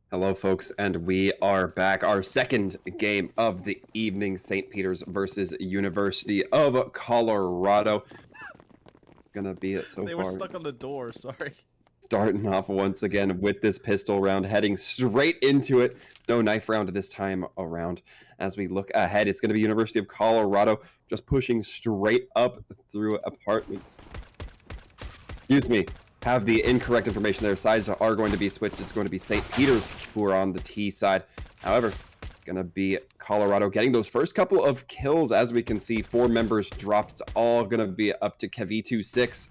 Hello, folks, and we are back. Our second game of the evening, St. Peter's versus University of Colorado. Gonna be it so They were far. stuck on the door, sorry. Starting off once again with this pistol round, heading straight into it. No knife round this time around. As we look ahead, it's going to be University of Colorado just pushing straight up through apartments. Excuse me, have the incorrect information there. Sides are going to be switched. It's going to be St. Peter's who are on the T side. However, going to be Colorado getting those first couple of kills. As we can see, 4 members dropped. It's all going to be up to Kevitu 6.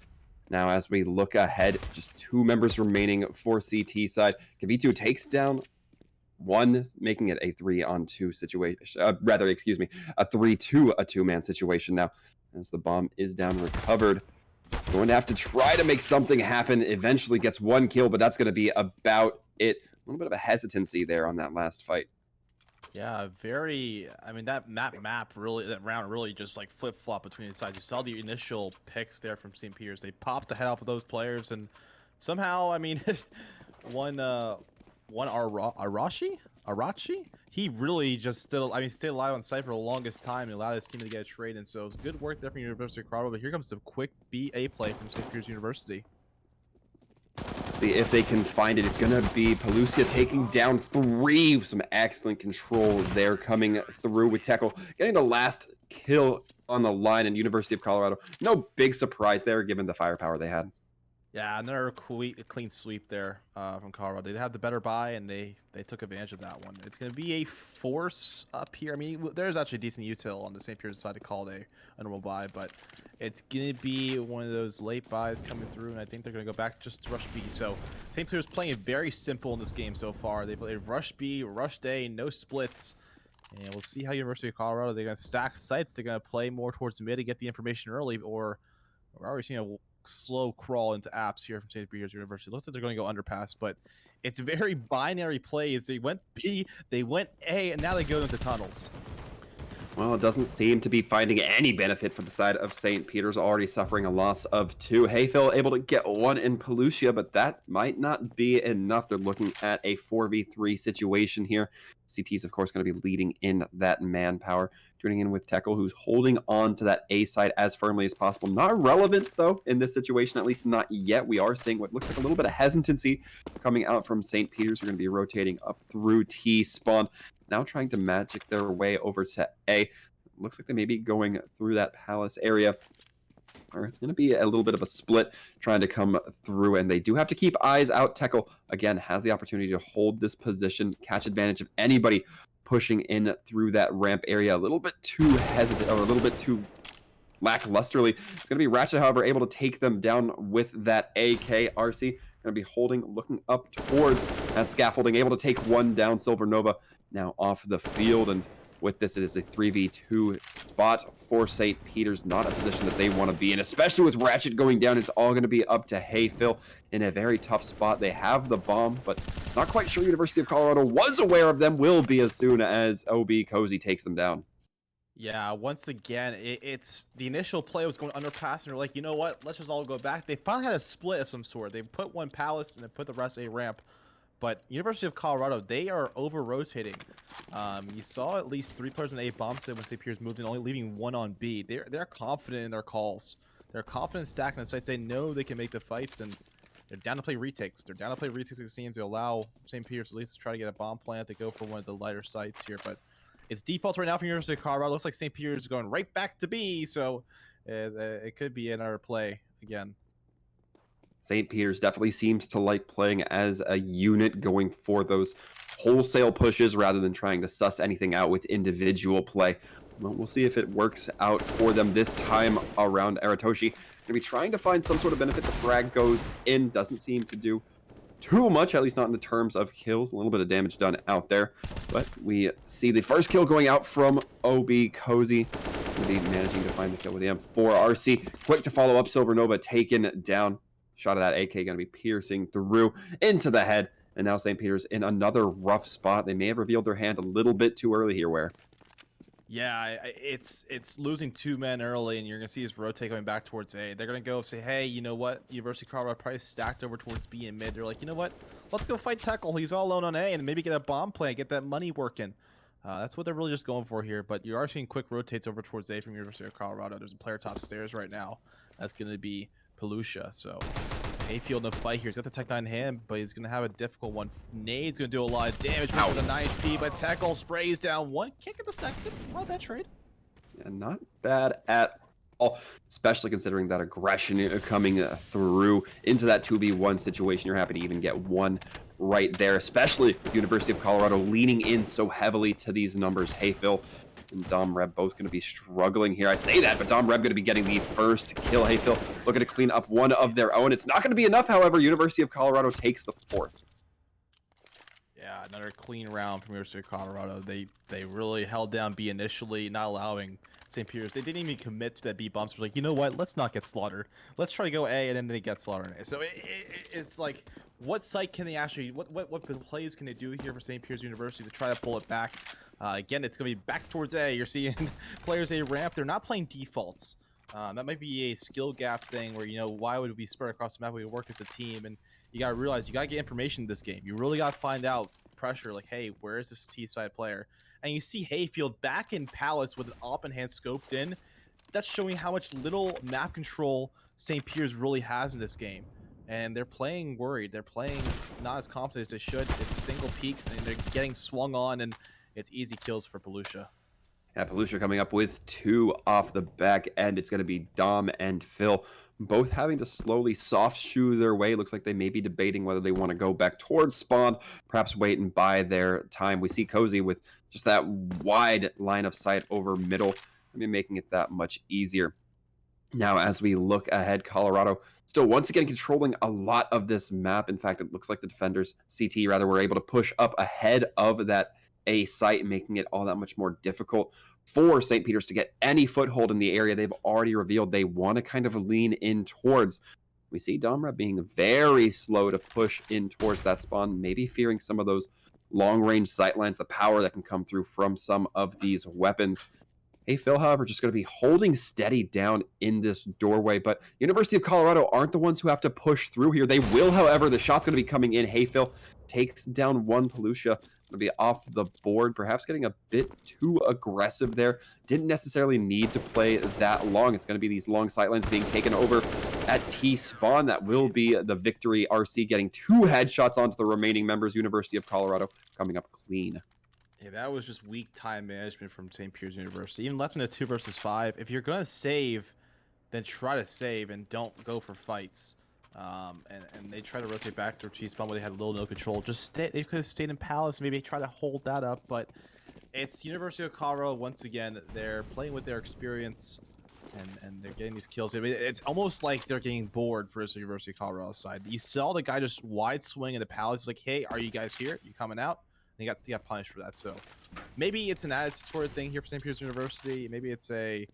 Now, as we look ahead, just 2 members remaining for CT side. Kevitu takes down 1, making it a 3-on-2 situation. Rather, excuse me, a 3-2, a 2-man situation now, as the bomb is down, recovered. Going to have to try to make something happen. Eventually gets 1 kill, but that's going to be about it. A little bit of a hesitancy there on that last fight. Yeah, very. I mean, that round really just like flip flop between the sides. You saw the initial picks there from St. Peter's. They popped the head off of those players, and somehow, I mean, one Arachi, he really just stayed alive on site for the longest time and allowed his team to get a trade. And so it was good work there from University of Colorado. But here comes the quick BA play from St. Peter's University. See if they can find it. It's going to be Pelusia taking down 3. Some excellent control there coming through with Tekel. Getting the last kill on the line in University of Colorado. No big surprise there given the firepower they had. Yeah, another clean sweep there from Colorado. They had the better buy, and they took advantage of that one. It's going to be a force up here. I mean, there's actually decent util on the St. Peter's side to call it a normal buy, but it's going to be one of those late buys coming through, and I think they're going to go back just to rush B. So St. Peter's playing it very simple in this game so far. They played rush B, rush A, no splits. And we'll see how University of Colorado, they're going to stack sites. They're going to play more towards the mid to get the information early, or we're already seeing a slow crawl into apps here from St. Peter's University. Looks like they're going to go underpass, but it's very binary plays. They went B, they went A, and now they go into tunnels. Well, it doesn't seem to be finding any benefit for the side of St. Peter's, already suffering a loss of 2. Hayfield able to get 1 in Pelusia, but that might not be enough. They're looking at a 4v3 situation here. CT's, of course, going to be leading in that manpower. Tuning in with Tekel, who's holding on to that A side as firmly as possible. Not relevant, though, in this situation, at least not yet. We are seeing what looks like a little bit of hesitancy coming out from St. Peter's. They're going to be rotating up through T spawn. Now trying to magic their way over to A. Looks like they may be going through that palace area. Or it's going to be a little bit of a split trying to come through, and they do have to keep eyes out. Tekel, again, has the opportunity to hold this position, catch advantage of anybody pushing in through that ramp area. A little bit too hesitant, or a little bit too lacklusterly. It's going to be Ratchet, however, able to take them down with that AK. RC going to be holding, looking up towards that scaffolding, able to take 1 down. Silver Nova now off the field, and with this, it is a 3v2 spot for St. Peter's. Not a position that they want to be in, especially with Ratchet going down. It's all going to be up to Hayfill in a very tough spot. They have the bomb, but not quite sure University of Colorado was aware of them. Will be as soon as OB Cozy takes them down. Yeah, once again, it's the initial play was going underpass, and they're like, you know what? Let's just all go back. They finally had a split of some sort. They put 1 palace and they put the rest A ramp. But University of Colorado, they are over-rotating. You saw at least 3 players in A bomb set when St. Peter's moved in, only leaving 1 on B. They're confident in their calls. They're confident stacking the sites. They know they can make the fights, and they're down to play retakes. They're down to play retakes, it seems, to allow St. Peter's at least to try to get a bomb plant. They go for one of the lighter sites here, but it's defaults right now from University of Colorado. Looks like St. Peter's is going right back to B, so it could be another play again. St. Peter's definitely seems to like playing as a unit, going for those wholesale pushes rather than trying to suss anything out with individual play. Well, we'll see if it works out for them this time around. Aratoshi going to be trying to find some sort of benefit. The frag goes in, doesn't seem to do too much, at least not in the terms of kills. A little bit of damage done out there, but we see the first kill going out from OB Cozy. Indeed, managing to find the kill with the M4. RC quick to follow up. Silver Nova taken down. Shot of that AK going to be piercing through into the head. And now St. Peter's in another rough spot. They may have revealed their hand a little bit too early here, Where? Yeah, it's losing 2 men early, and you're gonna see his rotate going back towards A. They're gonna go say, hey, you know what? University of Colorado probably stacked over towards B and mid. They're like, you know what? Let's go fight Teckle. He's all alone on A, and maybe get a bomb play, get that money working. That's what they're really just going for here. But you are seeing quick rotates over towards A from University of Colorado. There's a player top stairs right now. That's gonna be Pelusia. So Mayfield in the fight here. He's got the Tech 9 in hand, but he's going to have a difficult one. Nade's going to do a lot of damage with a 9 HP, but Tackle sprays down one. Kick at the second. Not a bad trade. Yeah, not bad at all, especially considering that aggression coming through into that 2v1 situation. You're happy to even get one right there, especially with University of Colorado leaning in so heavily to these numbers. Hayfill and Dom Reb both going to be struggling here. I say that, but Dom Reb going to be getting the first kill. Hayfill looking to clean up one of their own. It's not going to be enough, however. University of Colorado takes the fourth. Yeah, another clean round from University of Colorado. They really held down B initially, not allowing St. Peter's. They didn't even commit to that B bumps. They're like, you know what? Let's not get slaughtered. Let's try to go A, and then they get slaughtered. So it's like, what site can they actually, what plays can they do here for St. Peter's University to try to pull it back? Again, it's going to be back towards A. You're seeing players A ramp. They're not playing defaults. That might be a skill gap thing where, you know, why would we spread across the map? We work as a team, and you got to realize you got to get information in this game. You really got to find out pressure, like, hey, where is this T-side player? And you see Hayfield back in Palace with an op in hand scoped in. That's showing how much little map control St. Peter's really has in this game. And they're playing worried. They're playing not as confident as they should. It's single peaks, and they're getting swung on, and it's easy kills for Pelusia. Yeah, Pelusia coming up with 2 off the back end. It's going to be Dom and Phil, both having to slowly soft shoe their way. Looks like they may be debating whether they want to go back towards spawn, perhaps wait and buy their time. We see Cozy with just that wide line of sight over middle. I mean, making it that much easier. Now, as we look ahead, Colorado still once again controlling a lot of this map. In fact, it looks like the defenders, CT rather, were able to push up ahead of that A site, making it all that much more difficult for St. Peter's to get any foothold in the area they've already revealed they want to kind of lean in towards. We see Domra being very slow to push in towards that spawn, maybe fearing some of those long-range sightlines, the power that can come through from some of these weapons. Hey, Phil, however, just going to be holding steady down in this doorway, but University of Colorado aren't the ones who have to push through here. They will, however. The shot's going to be coming in. Hey, Phil takes down one. Pelusia going to be off the board, perhaps getting a bit too aggressive there. Didn't necessarily need to play that long. It's going to be these long sightlines being taken over at T-spawn. That will be the victory. RC getting 2 headshots onto the remaining members. University of Colorado coming up clean. Yeah, that was just weak time management from St. Peter's University. Even left in a 2 versus 5. If you're going to save, then try to save and don't go for fights. And they try to rotate back to T-spawn where they had little no control. They could have stayed in Palace, maybe try to hold that up. But it's University of Colorado once again. They're playing with their experience, and they're getting these kills. I mean, it's almost like they're getting bored for this University of Colorado side. You saw the guy just wide swing in the Palace. He's like, hey, are you guys here? You coming out? And he got punished for that. So maybe it's an attitude sort of thing here for St. Peter's University. Maybe it's I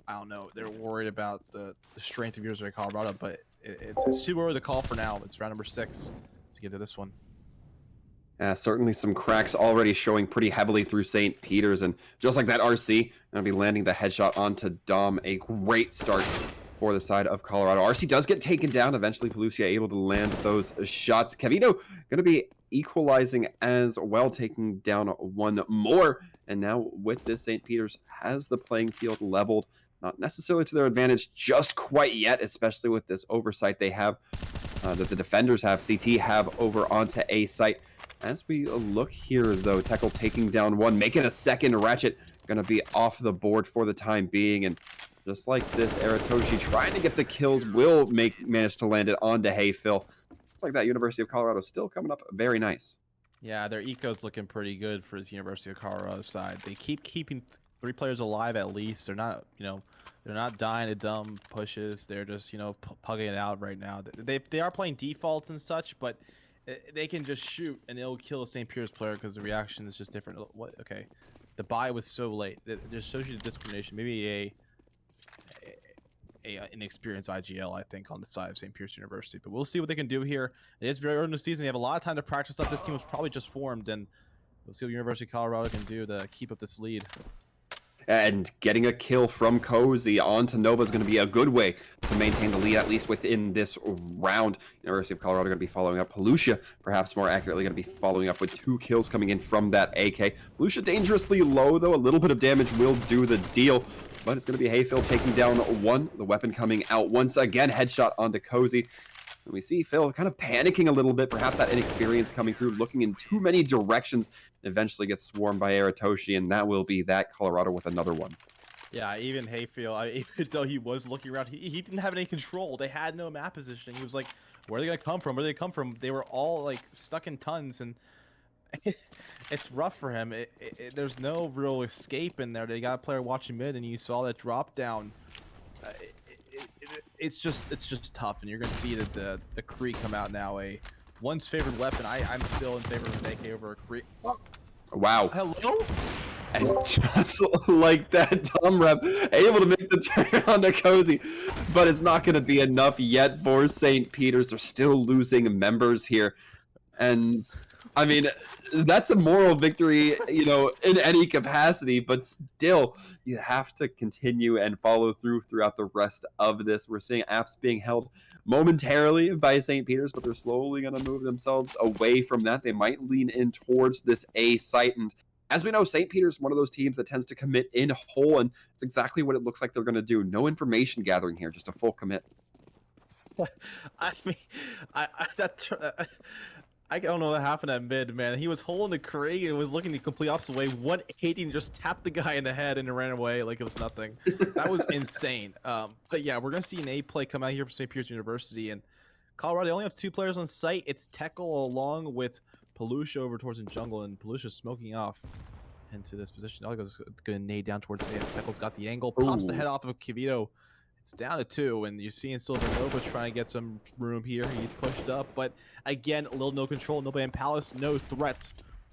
don't know. They're worried about the strength of University of Colorado, but it's too early to call for now. It's round number 6 to get to this one. Certainly some cracks already showing pretty heavily through St. Peter's, and just like that, RC going to be landing the headshot onto Dom. A great start for the side of Colorado. RC does get taken down. Eventually, Pelusia able to land those shots. Kevito going to be equalizing as well, taking down one more. And now with this, St. Peter's has the playing field leveled. Not necessarily to their advantage just quite yet, especially with this oversight they have, that the defenders have, CT have over onto A site. As we look here, though, Teckle taking down one, making a second. Ratchet going to be off the board for the time being. And just like this, Aratoshi trying to get the kills will manage to land it onto Hayfill. It's like that University of Colorado still coming up very nice. Yeah, their eco's looking pretty good for this University of Colorado side. They keep keeping 3 players alive at least. They're not, they're not dying to dumb pushes. They're just, pugging it out right now. They are playing defaults and such, but they can just shoot and it'll kill a St. Peter's player because the reaction is just different. What? Okay, the buy was so late. It just shows you the discrimination. Maybe an inexperienced IGL, I think, on the side of St. Peter's University. But we'll see what they can do here. It is very early in the season. They have a lot of time to practice up. This team was probably just formed, and we'll see what University of Colorado can do to keep up this lead. And getting a kill from Cozy onto Nova is going to be a good way to maintain the lead, at least within this round. University of Colorado going to be following up. Pelusia, perhaps more accurately, going to be following up with 2 kills coming in from that AK. Pelusia dangerously low, though. A little bit of damage will do the deal. But it's going to be Hayfield taking down 1. The weapon coming out once again. Headshot onto Cozy. And we see Phil kind of panicking a little bit, perhaps that inexperience coming through, looking in too many directions. Eventually gets swarmed by Aratoshi, and that will be that. Colorado with another one. Yeah, even Hayfield, even though he was looking around, he didn't have any control. They had no map positioning. He was like, where are they going to come from? Where do they come from? They were all like stuck in tons, and it's rough for him. There's no real escape in there. They got a player watching mid, and you saw that drop down. It's just tough, and you're gonna see that the Kree come out now. One's favorite weapon. I'm still in favor of an AK over a Kree. Oh. Wow. Hello. And just like that, Tom Rep able to make the turn on the Cozy, but it's not going to be enough yet for St. Peter's. They're still losing members here, and I mean, that's a moral victory, you know, in any capacity, but still, you have to continue and follow throughout the rest of this. We're seeing apps being held momentarily by St. Peter's, but they're slowly going to move themselves away from that. They might lean in towards this A site, and as we know, St. Peter's is one of those teams that tends to commit in whole, and it's exactly what it looks like they're going to do. No information gathering here, just a full commit. I mean, I don't know what happened at mid, man. He was holding the Kree and was looking the complete opposite way, 180 and just tapped the guy in the head and it ran away like it was nothing. That was insane. But yeah, we're going to see an A play come out here from St. Peter's University. And Colorado, they only have 2 players on site. It's Tekel along with Pelusia over towards the jungle, and Pelusia's smoking off into this position. Elga's going to nade down towards A as Tekel's got the angle, pops the head off of Kivito. It's down to 2, and you're seeing Silvernova trying to get some room here. He's pushed up, but again, a little no control. Nobody in Palace, no threat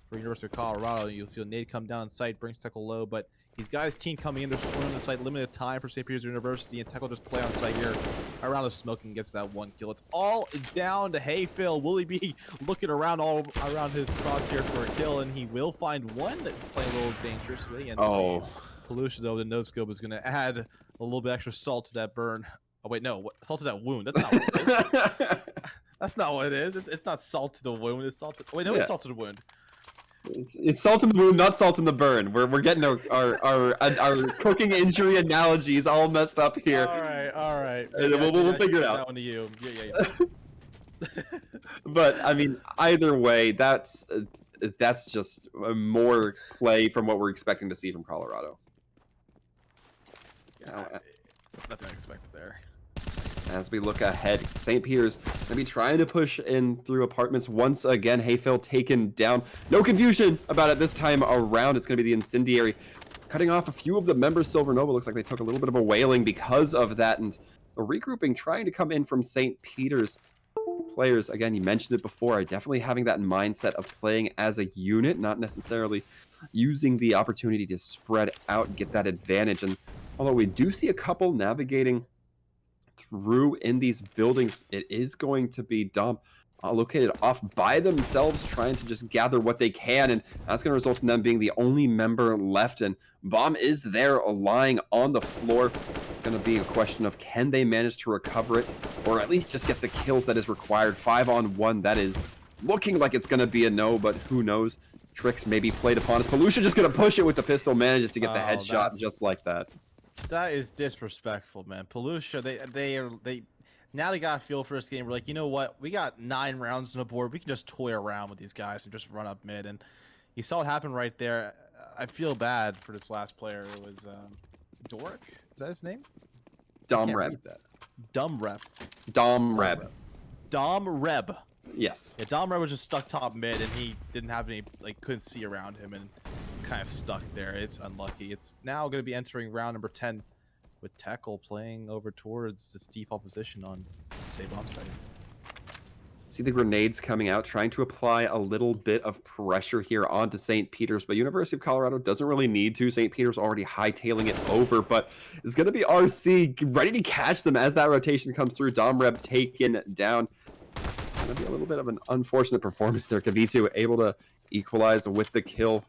for University of Colorado. You'll see a nade come down in sight, brings Tekel low, but he's got his team coming in. They're swarming the site, limited time for St. Peter's University, and Tekel just play on site here around the smoke and gets that 1 kill. It's all down to Hayfield. Will he be looking around all around his crosshair for a kill? And he will find one playing a little dangerously. And Pelusia, though, the node scope is going to add a little bit extra salt to that burn. Oh wait, no, salt to that wound. That's not what it is. That's not what it is. It's not salt to the wound. It's salt. Wait, no, it's salt to the wound. It's salt in the wound, not salt in the burn. We're getting our cooking injury analogies all messed up here. All right. We'll figure it out. That one to you. Yeah. But I mean, either way, that's just more play from what we're expecting to see from Colorado. Nothing expected there. As we look ahead, St. Peter's going to be trying to push in through apartments once again. Hayfield taken down. No confusion about it this time around. It's going to be the Incendiary cutting off a few of the members. Silvernova looks like they took a little bit of a wailing because of that. And the regrouping trying to come in from St. Peter's. Players, again, you mentioned it before, are definitely having that mindset of playing as a unit, not necessarily using the opportunity to spread out and get that advantage. And although we do see a couple navigating through in these buildings, it is going to be Dom located off by themselves, trying to just gather what they can, and that's going to result in them being the only member left. And Bomb is there lying on the floor. Going to be a question of, can they manage to recover it, or at least just get the kills that is required. 5-on-1, that is looking like it's going to be a no, but who knows? Tricks may be played upon us. Pelusia just going to push it with the pistol, manages to get the headshot just like that. That is disrespectful, man. Pelusia, they now they got a feel for this game. We're like, you know what? We got 9 rounds on the board. We can just toy around with these guys and just run up mid. And you saw it happen right there. I feel bad for this last player. It was Doric. Is that his name? Dom Reb. Dumb Reb. Dom Reb. Dom Reb. Yes. Yeah, Dom Reb was just stuck top mid, and he didn't have any, like, couldn't see around him, and kind of stuck there. It's unlucky. It's now going to be entering round number 10 with Tekel playing over towards this default position on Save Bomb site. See the grenades coming out, trying to apply a little bit of pressure here onto St. Peter's, but University of Colorado doesn't really need to. St. Peter's already hightailing it over, but it's going to be RC ready to catch them as that rotation comes through. Dom Reb taken down. It's going to be a little bit of an unfortunate performance there. Kavito able to equalize with the kill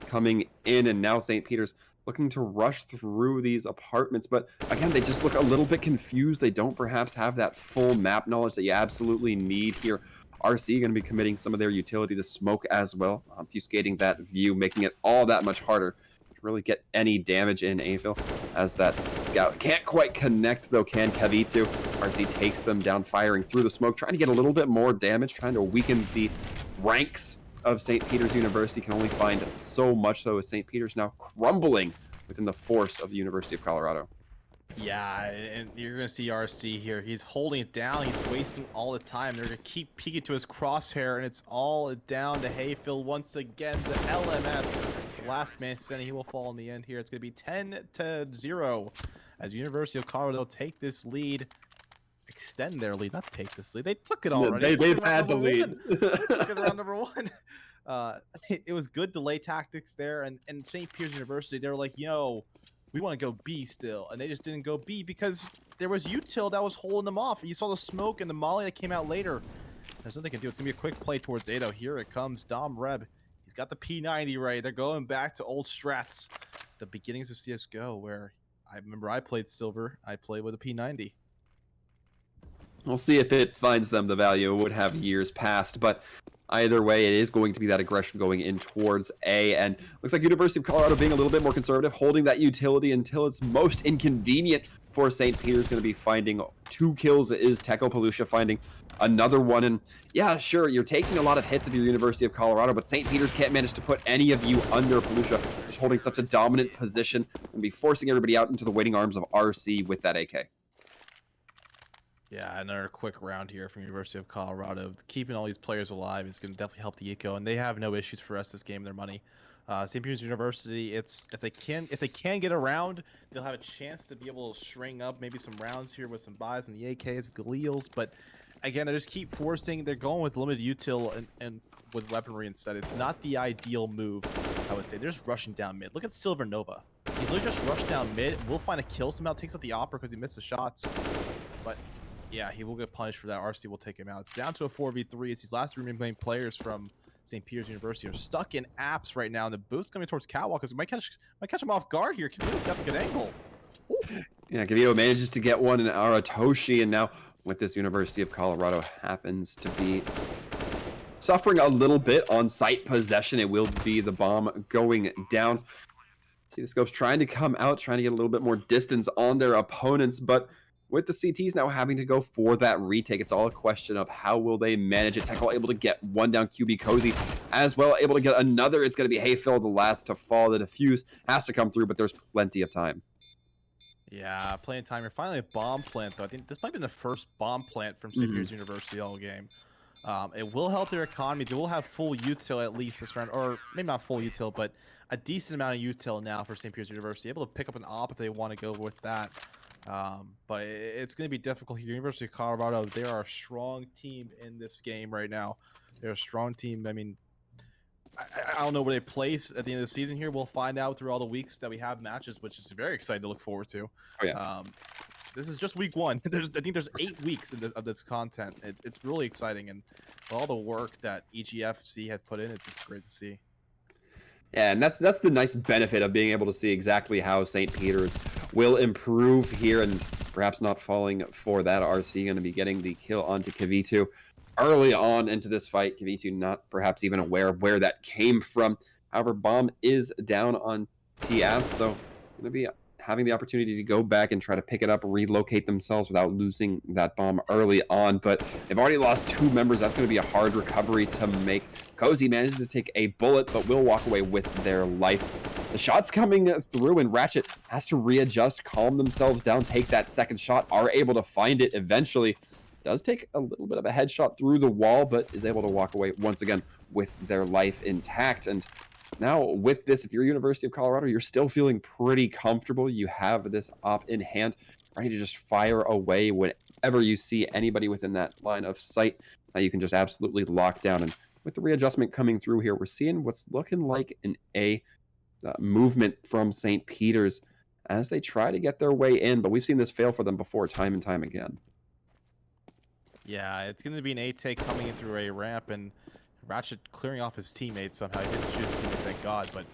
coming in, and now St. Peter's looking to rush through these apartments. But again, they just look a little bit confused. They don't perhaps have that full map knowledge that you absolutely need here. RC going to be committing some of their utility to smoke as well, obfuscating that view, making it all that much harder to really get any damage in Aphil. As that scout can't quite connect, though, can Kavitu. RC takes them down, firing through the smoke, trying to get a little bit more damage, trying to weaken the ranks of St. Peter's University. Can only find so much, though, as St. Peter's now crumbling within the force of the University of Colorado. Yeah, and you're going to see RC here. He's holding it down. He's wasting all the time. They're going to keep peeking to his crosshair, and it's all down to Hayfield once again. The LMS, last man standing, he will fall in the end here. It's going to be 10-0 as University of Colorado take this lead. Extend their lead, not take this lead. They took it already. They've had the lead. They took it around number one. It was good delay tactics there, and St. Peter's University, they were like, we want to go B still, and they just didn't go B because there was util that was holding them off. You saw the smoke and the molly that came out later. There's nothing they can do. It's gonna be a quick play towards Ado. Here it comes, Dom Reb. He's got the P90 right. They're going back to old strats, the beginnings of CS:GO, where I remember I played silver. I played with a P90. We'll see if it finds them the value it would have years past, but either way, it is going to be that aggression going in towards A, and looks like University of Colorado being a little bit more conservative, holding that utility until it's most inconvenient for St. Peter's. Going to be finding 2 kills. It is Teco Palucia finding another one, and yeah, sure, you're taking a lot of hits of your University of Colorado, but St. Peter's can't manage to put any of you under Palucia, just holding such a dominant position and be forcing everybody out into the waiting arms of RC with that AK. Yeah, another quick round here from University of Colorado. Keeping all these players alive is going to definitely help the eco, and they have no issues for us this game. Their money. St. Peter's University. If they can get around, they'll have a chance to be able to string up maybe some rounds here with some buys and the AKs, Galeals. But again, they just keep forcing. They're going with limited util and with weaponry instead. It's not the ideal move, I would say. They're just rushing down mid. Look at Silver Nova. He's literally just rushed down mid. We'll find a kill somehow. Takes out the Opera because he missed the shots, but. Yeah, he will get punished for that. RC will take him out. It's down to a 4v3 as these last remaining players from St. Peter's University are stuck in apps right now, and the boost coming towards Catwalk because might catch him off guard here. Kavito's got a good angle. Ooh. Yeah, Kavito manages to get one in Aratoshi, and now with this University of Colorado happens to be suffering a little bit on site possession. It will be the bomb going down. See the scopes trying to come out, trying to get a little bit more distance on their opponents, but with the CTs now having to go for that retake, it's all a question of how will they manage it. Tekla able to get one down, QB Cozy as well, able to get another. It's going to be Hayfield, the last to fall. The defuse has to come through, but there's plenty of time. Yeah, playing time here. Finally a bomb plant, though. I think this might be the first bomb plant from St. Peter's University all game. It will help their economy. They will have full util at least this round, or maybe not full util, but a decent amount of util now for St. Peter's University. Able to pick up an op if they want to go with that. But it's going to be difficult here. University of Colorado, they are a strong team in this game right now. They're a strong team. I mean, I don't know where they place at the end of the season here. We'll find out through all the weeks that we have matches, which is very exciting to look forward to. Oh, yeah. This is just week 1. I think there's 8 weeks of this content. It's really exciting, and all the work that EGFC has put in, it's great to see. Yeah, and that's the nice benefit of being able to see exactly how St. Peter's will improve here, and perhaps not falling for that. RC going to be getting the kill onto Kavitu early on into this fight. Kavitu not perhaps even aware of where that came from. However, bomb is down on TF, so going to be having the opportunity to go back and try to pick it up, relocate themselves without losing that bomb early on. But they've already lost 2 members. That's going to be a hard recovery to make. Cozy manages to take a bullet, but will walk away with their life. The shot's coming through, and Ratchet has to readjust, calm themselves down, take that second shot, are able to find it eventually. Does take a little bit of a headshot through the wall, but is able to walk away once again with their life intact. And now with this, if you're University of Colorado, you're still feeling pretty comfortable. You have this op in hand, ready to just fire away whenever you see anybody within that line of sight. Now you can just absolutely lock down. And with the readjustment coming through here, we're seeing what's looking like an A movement from St. Peter's as they try to get their way in, but we've seen this fail for them before time and time again. Yeah, it's going to be an A take coming in through a ramp, and Ratchet clearing off his teammate somehow. He didn't shoot his teammate, thank God, but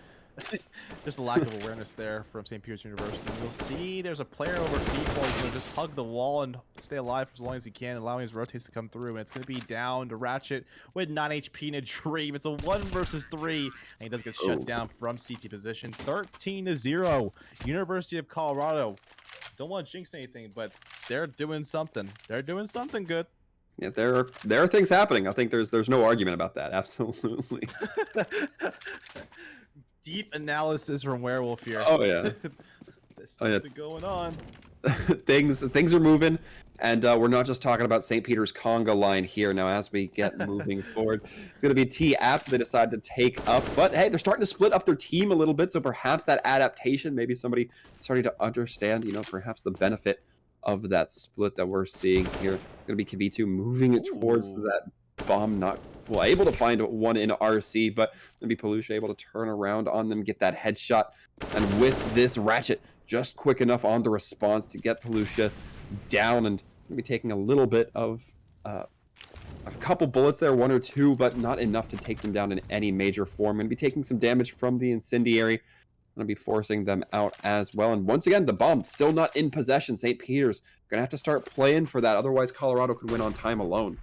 Just a lack of awareness there from St. Peter's University. You'll see there's a player over default. He's going to just hug the wall and stay alive for as long as he can, allowing his rotates to come through. And it's going to be down to Ratchet with 9 HP in a dream. It's a 1 versus 3. And he does get shut down from CT position. 13-0. University of Colorado. Don't want to jinx anything, but they're doing something. They're doing something good. Yeah, there are things happening. I think there's no argument about that. Absolutely. Deep analysis from Werewolf here. Oh yeah. There's something going on. things are moving, and we're not just talking about St. Peter's conga line here. Now, as we get moving forward, it's going to be T apps they decide to take up. But hey, they're starting to split up their team a little bit, so perhaps that adaptation, maybe somebody starting to understand, perhaps the benefit of that split that we're seeing here. It's going to be Kavitsu moving it towards that bomb, not able to find one in RC, but maybe Pelusha able to turn around on them, get that headshot. And with this Ratchet just quick enough on the response to get Pelusha down, and maybe taking a little bit of a couple bullets there, 1 or 2, but not enough to take them down in any major form. Going to be taking some damage from the incendiary. Going to be forcing them out as well. And once again, the bomb still not in possession. St. Peter's going to have to start playing for that. Otherwise, Colorado could win on time alone.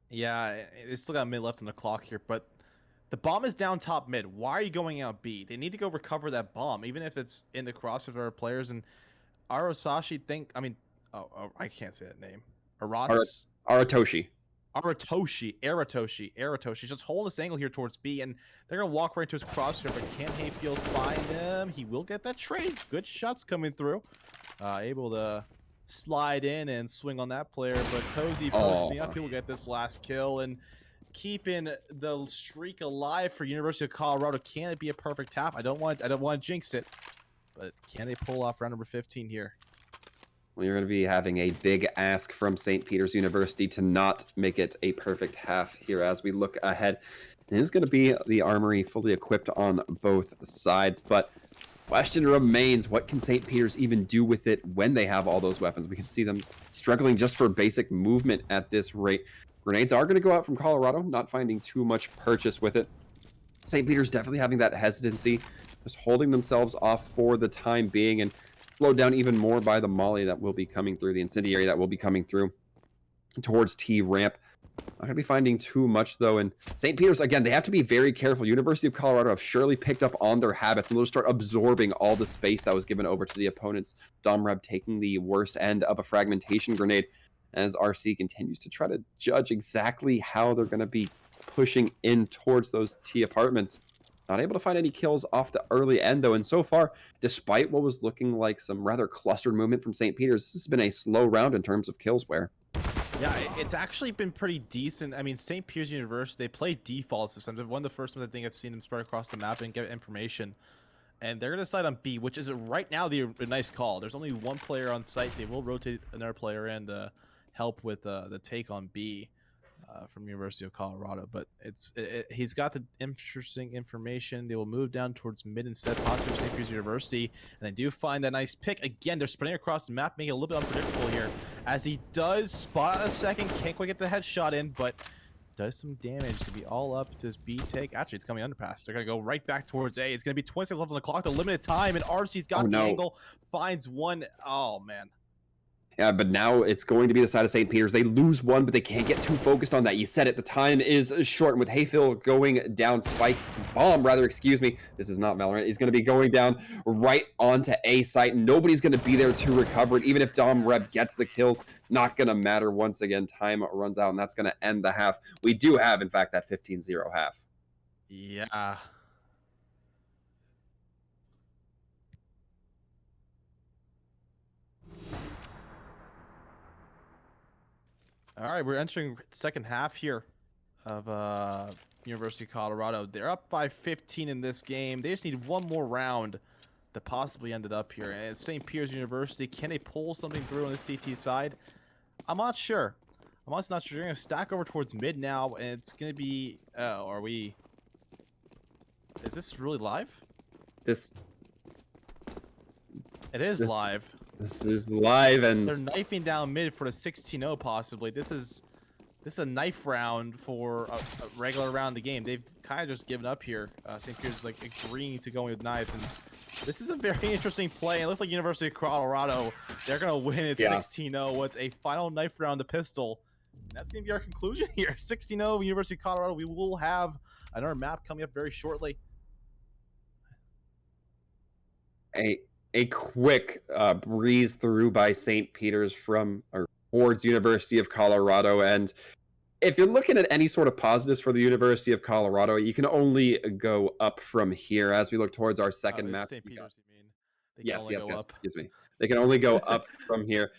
Yeah, they still got a mid left on the clock here, but the bomb is down top mid. Why are you going out B? They need to go recover that bomb, even if it's in the cross of our players. And Arasashi I can't say that name. Aratoshi. Aratoshi. Just holding this angle here towards B, and they're going to walk right into his crosshair, but can Hayfield find him? He will get that trade. Good shots coming through. Able to slide in and swing on that player, but Cozy posting up. He will get this last kill and keeping the streak alive for University of Colorado. Can it be a perfect half? I don't want to jinx it, but can they pull off round number 15 here? Well, you're going to be having a big ask from St. Peter's University to not make it a perfect half here as we look ahead. It is going to be the Armory fully equipped on both sides, but question remains, what can St. Peter's even do with it when they have all those weapons? We can see them struggling just for basic movement at this rate. Grenades are going to go out from Colorado, not finding too much purchase with it. St. Peter's definitely having that hesitancy, just holding themselves off for the time being, and slowed down even more by the molly that will be coming through, the incendiary that will be coming through towards T ramp. Not going to be finding too much, though. And St. Peter's, again, they have to be very careful. University of Colorado have surely picked up on their habits, and they'll start absorbing all the space that was given over to the opponents. Domreb taking the worst end of a fragmentation grenade as RC continues to try to judge exactly how they're going to be pushing in towards those T apartments. Not able to find any kills off the early end, though. And so far, despite what was looking like some rather clustered movement from St. Peter's, this has been a slow round in terms of kills where. Yeah, it's actually been pretty decent. I mean, St. Peter's University, they play default systems. One of the first ones I think I've seen them spread across the map and get information. And they're going to decide on B, which is right now a nice call. There's only one player on site. They will rotate another player in to help with the take on B. From University of Colorado, but he's got the interesting information. They will move down towards mid instead, possibly St. Peter's University, and I do find that nice pick. Again, they're spreading across the map, making it a little bit unpredictable here, as he does spot a second, can't quite get the headshot in, but does some damage to be all up to his B take. Actually, it's coming underpass. They're going to go right back towards A. It's going to be 20 seconds left on the clock, the limited time, and RC's got the angle, finds one. Oh, man. Yeah, but now it's going to be the side of St. Peter's. They lose one, but they can't get too focused on that. You said it. The time is short. And with Hayfield going down, excuse me. This is not Valorant. He's going to be going down right onto A site. Nobody's going to be there to recover it. Even if Domreb gets the kills, not going to matter. Once again, time runs out, and that's going to end the half. We do have, in fact, that 15-0 half. Yeah. All right, we're entering second half here of University of Colorado. They're up by 15 in this game. They just need one more round to possibly end it up here. And it's St. Peter's University. Can they pull something through on the CT side? I'm not sure. I'm honestly not sure. They're going to stack over towards mid now, and it's going to be... are we... Is this really live? It is live. This is live, and they're knifing down mid for the 16-0 possibly. This is this is a knife round for a regular round of the game. They've kind of just given up here. St. Peter's like agreeing to going with knives, and this is a very interesting play. It looks like University of Colorado, they're going to win it 16-0 with a final knife round to pistol. And that's going to be our conclusion here. 16-0 University of Colorado. We will have another map coming up very shortly. A quick breeze through by St. Peter's from or towards University of Colorado. And if you're looking at any sort of positives for the University of Colorado, you can only go up from here as we look towards our second map. St. Peter's, you mean? Yes. Excuse me. They can only go up from here.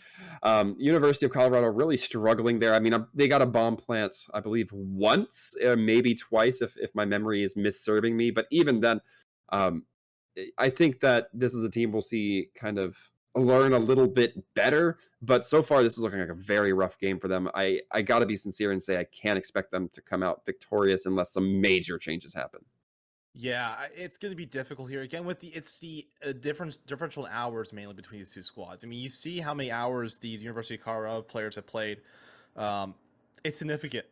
University of Colorado really struggling there. I mean, they got a bomb plant, I believe, once, maybe twice, if my memory is misserving me. But even then, I think that this is a team we'll see kind of learn a little bit better. But so far, this is looking like a very rough game for them. I got to be sincere and say I can't expect them to come out victorious unless some major changes happen. Yeah, it's going to be difficult here again with the differential in hours mainly between these two squads. I mean, you see how many hours these University of Colorado players have played. It's significant.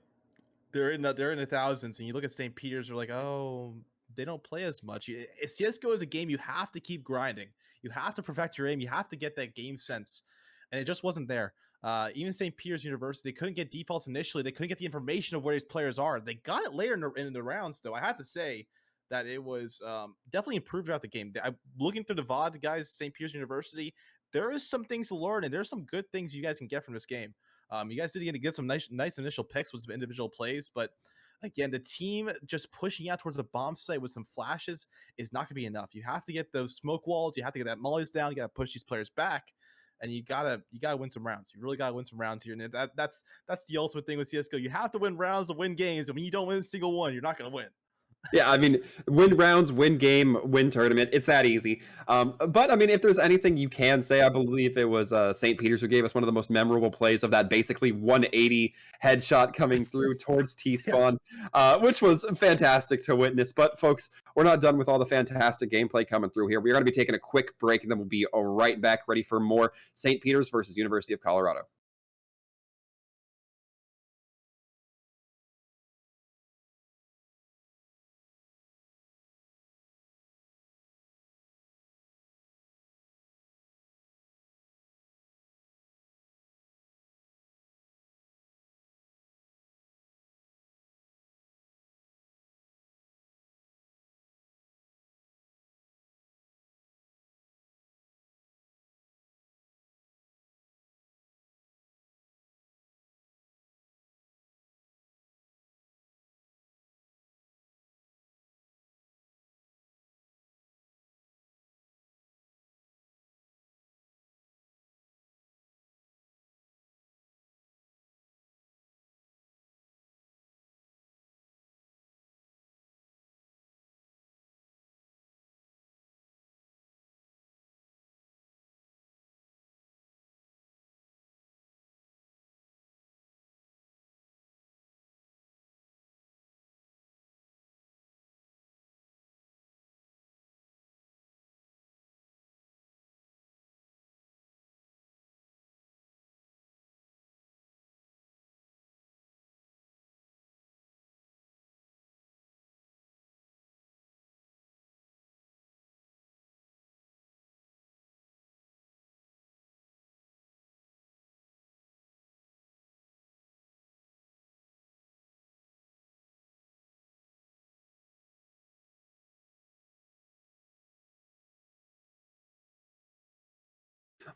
They're in the thousands, and you look at St. Peter's, they're like, oh, they don't play as much. CS:GO is a game you have to keep grinding. You have to perfect your aim. You have to get that game sense, and it just wasn't there. Even St. Peter's University, they couldn't get defaults initially. They couldn't get the information of where these players are. They got it later in the rounds, though. I have to say that it was definitely improved throughout the game. I'm looking through the VOD, guys, St. Peter's University. There is some things to learn, and there's some good things you guys can get from this game. You guys did get some nice initial picks with some individual plays, but again, the team just pushing out towards the bomb site with some flashes is not going to be enough. You have to get those smoke walls. You have to get that mollies down. You got to push these players back, and you gotta win some rounds. You really gotta win some rounds here, and that's the ultimate thing with CS:GO. You have to win rounds to win games, and when you don't win a single one, you're not going to win. Yeah, I mean, win rounds, win game, win tournament. It's that easy. But I mean, if there's anything you can say, I believe it was St. Peter's who gave us one of the most memorable plays of that basically 180 headshot coming through towards T-spawn, which was fantastic to witness. But folks, we're not done with all the fantastic gameplay coming through here. We're going to be taking a quick break, and then we'll be right back ready for more St. Peter's versus University of Colorado.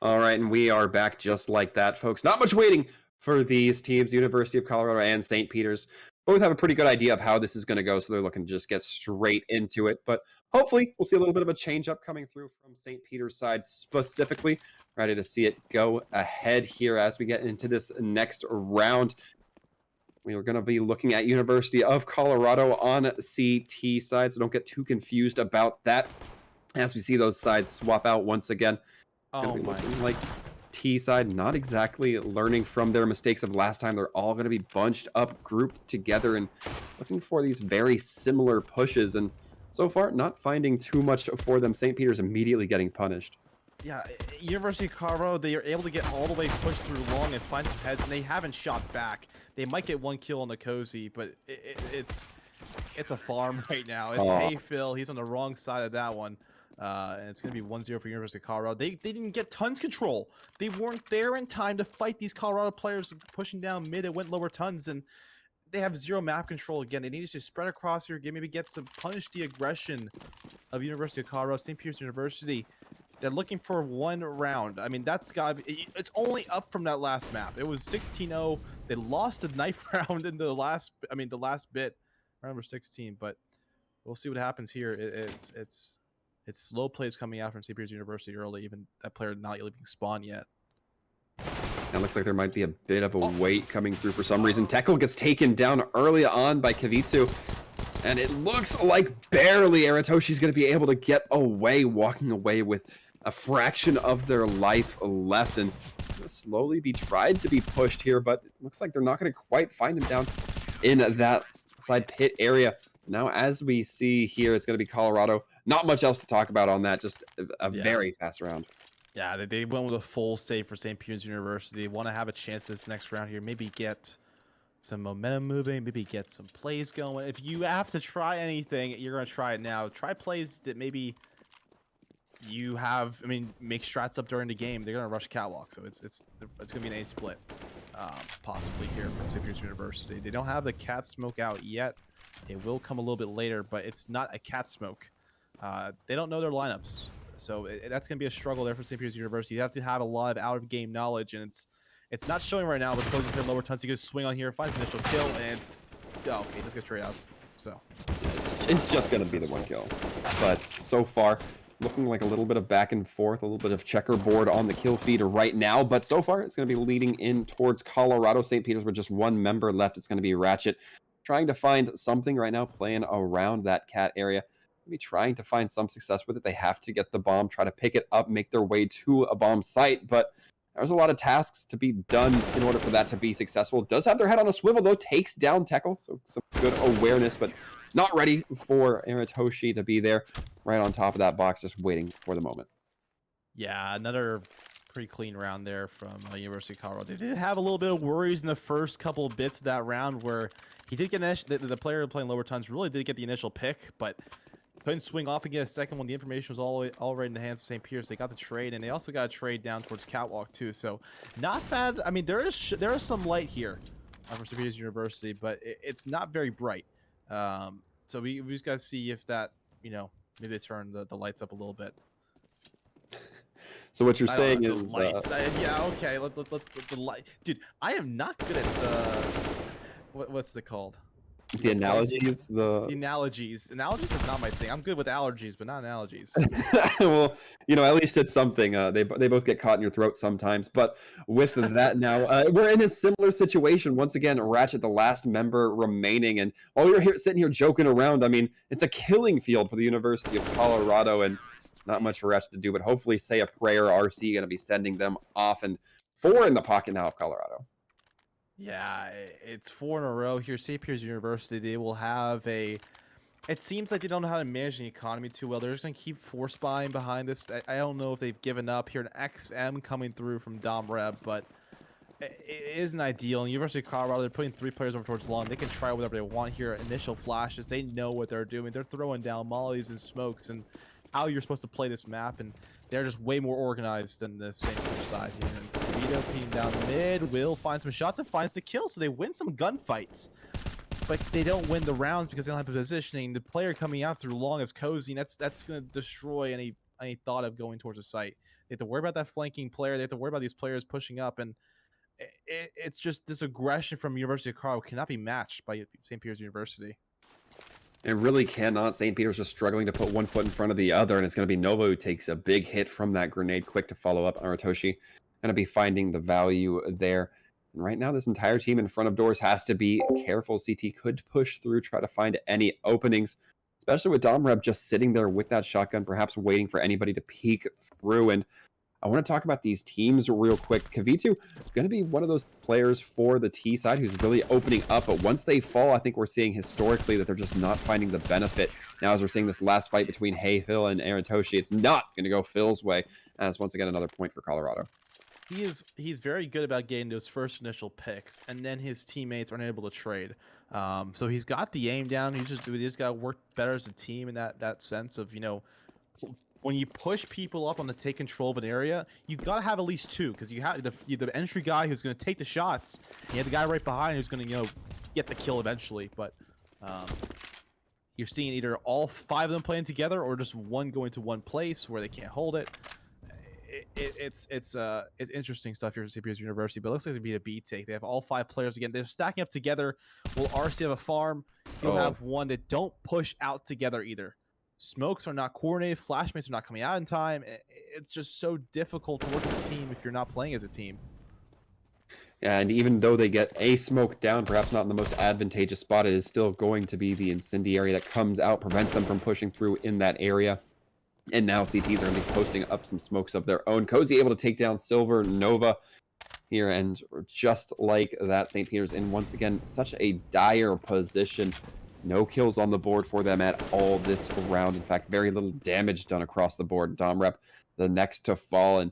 All right, and we are back just like that, folks. Not much waiting for these teams, University of Colorado and St. Peter's. Both have a pretty good idea of how this is going to go, so they're looking to just get straight into it. But hopefully, we'll see a little bit of a change-up coming through from St. Peter's side specifically. Ready to see it go ahead here as we get into this next round. We are going to be looking at University of Colorado on CT side, so don't get too confused about that as we see those sides swap out once again. Oh my! Like T side, not exactly learning from their mistakes of last time. They're all going to be bunched up, grouped together, and looking for these very similar pushes. And so far, not finding too much for them. St. Peter's immediately getting punished. Yeah, University of Colorado, they are able to get all the way pushed through long and find some heads, and they haven't shot back. They might get one kill on the Cozy, but it's a farm right now. It's Oh, Hey Phil. He's on the wrong side of that one. And it's going to be 1-0 for University of Colorado. They didn't get tons control. They weren't there in time to fight these Colorado players pushing down mid and went lower tons. And they have zero map control again. They need to just spread across here, maybe get some punish the aggression of University of Colorado, St. Peter's University. They're looking for one round. I mean, that's got it's only up from that last map. It was 16-0. They lost the knife round in the last bit, round number 16, but we'll see what happens here. It's slow plays coming out from St. Peter's University early, even that player not even spawn yet. it looks like there might be a bit of a wait coming through for some reason. Tekl gets taken down early on by Kavitsu, and it looks like barely Aratoshi's going to be able to get away, walking away with a fraction of their life left, and slowly be tried to be pushed here, but it looks like they're not going to quite find him down in that side pit area. Now, as we see here, it's going to be Colorado. Not much else to talk about on that, just a very fast round. Yeah, they went with a full save for St. Peter's University. They want to have a chance this next round here. Maybe get some momentum moving, maybe get some plays going. If you have to try anything, you're going to try it now. Try plays that maybe you have, I mean, make strats up during the game. They're going to rush catwalk, so it's going to be an A split, possibly here from St. Peter's University. They don't have the cat smoke out yet. It will come a little bit later, but it's not a cat smoke. They don't know their lineups. So that's going to be a struggle there for St. Peter's University. You have to have a lot of out-of-game knowledge, and it's not showing right now, but Cozy's been lower tons. He gets swing on here, finds an initial kill, and it's... Oh, okay, let's get trade out. So... It's just going to be the one kill. But so far, looking like a little bit of back and forth, a little bit of checkerboard on the kill feed right now. But so far, it's going to be leading in towards Colorado. St. Peter's with just one member left. It's going to be Ratchet trying to find something right now, playing around that cat area. Maybe trying to find some success with it. They have to get the bomb, try to pick it up, make their way to a bomb site, but there's a lot of tasks to be done in order for that to be successful. Does have their head on a swivel, though, takes down Tekl, so some good awareness, but not ready for Aratoshi to be there right on top of that box, just waiting for the moment. Yeah, another pretty clean round there from University of Colorado. They did have a little bit of worries in the first couple of bits of that round where he did get the player playing lower tons really did get the initial pick, but couldn't swing off and get a second one. The information was all right in the hands of St. Peter's. They got the trade, and they also got a trade down towards Catwalk too. So not bad. I mean, there is some light here for St. Peter's University, but it's not very bright. So we just got to see if that, you know, maybe they turn the lights up a little bit. So what you're saying is, yeah, okay. Let's the light, dude. I am not good at the what's it called? the analogies, The analogies. Analogies is not my thing. I'm good with allergies, but not analogies. well, you know, at least it's something. They both get caught in your throat sometimes. But with that now, we're in a similar situation. Once again, Ratchet, the last member remaining. And while we were here sitting here joking around, I mean, it's a killing field for the University of Colorado, and not much for Ratchet to do, but hopefully say a prayer. RC going to be sending them off, and 4 in the pocket now of Colorado. Yeah, it's 4 in a row here. St. Peter's University, they will have a... It seems like they don't know how to manage the economy too well. They're just going to keep force buying behind this. I don't know if they've given up here. An XM coming through from Dom Reb, but it isn't ideal. And University of Colorado, they're putting 3 players over towards long. They can try whatever they want here. Initial flashes, they know what they're doing. They're throwing down mollies and smokes and how you're supposed to play this map, and they're just way more organized than the St. Peter's side here. And Vito peeing down mid will find some shots and finds the kill, so they win some gunfights. But they don't win the rounds because they don't have the positioning. The player coming out through long is Cozy, and that's going to destroy any thought of going towards a site. They have to worry about that flanking player. They have to worry about these players pushing up, and it's just this aggression from University of Colorado cannot be matched by St. Peter's University. It really cannot. St. Peter's just struggling to put one foot in front of the other, and it's going to be Nova who takes a big hit from that grenade, quick to follow up. Aratoshi going to be finding the value there. And right now, this entire team in front of doors has to be careful. CT could push through, try to find any openings, especially with Domreb just sitting there with that shotgun, perhaps waiting for anybody to peek through. And I want to talk about these teams real quick. Kavitu going to be one of those players for the T side who's really opening up, but once they fall, I think we're seeing historically that they're just not finding the benefit. Now, as we're seeing this last fight between Phil and Aratoshi, it's not going to go Phil's way, as once again another point for Colorado. He's very good about getting those first initial picks, and then his teammates aren't able to trade. So he's got the aim down. He just got to work better as a team in that sense of, you know, when you push people up on to take control of an area, you got to have at least two, because you have the entry guy who's going to take the shots, and you have the guy right behind who's going to, you know, get the kill eventually. But you're seeing either all 5 of them playing together or just one going to one place where they can't hold it. It's interesting stuff here at CPS University, but it looks like it'd be a B take. They have all 5 players again. They're stacking up together. Will RC have a farm? You'll have one that don't push out together either. Smokes are not coordinated. Flashmates are not coming out in time. It's just so difficult to work as a team if you're not playing as a team. And even though they get a smoke down, perhaps not in the most advantageous spot, it is still going to be the incendiary that comes out, prevents them from pushing through in that area. And now CTs are going to be posting up some smokes of their own. Cozy able to take down Silver Nova here, and just like that, St. Peter's in once again such a dire position. No kills on the board for them at all this round. In fact, very little damage done across the board. Domrep, the next to fall, and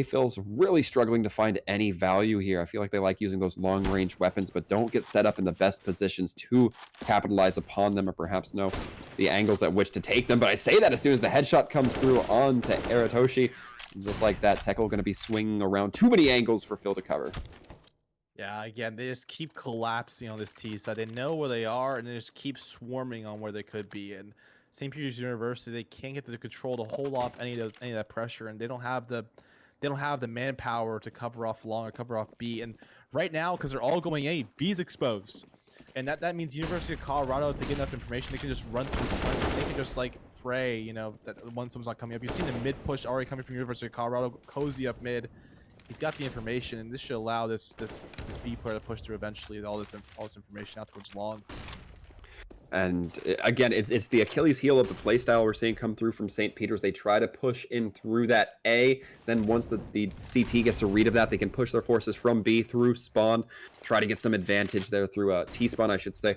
Phil's really struggling to find any value here. I feel like they like using those long-range weapons, but don't get set up in the best positions to capitalize upon them, or perhaps know the angles at which to take them. But I say that as soon as the headshot comes through onto Aratoshi. Just like that, Tekl going to be swinging around too many angles for Phil to cover. Yeah, again, they just keep collapsing on this T side. They know where they are, and they just keep swarming on where they could be. And St. Peter's University, they can't get the control to hold off any of that pressure, and they don't have the manpower to cover off long or cover off B. And right now, because they're all going A, B's exposed, and that means University of Colorado, if they get enough information, they can just run through fronts. They can just like pray, you know, that when someone's not coming up. You've seen the mid push already coming from University of Colorado. Cozy up mid. He's got the information, and this should allow this B player to push through eventually all this information out towards long. And again, it's the Achilles heel of the playstyle we're seeing come through from St. Peter's. They try to push in through that A. Then once the CT gets a read of that, they can push their forces from B through spawn, try to get some advantage there through T-spawn, I should say.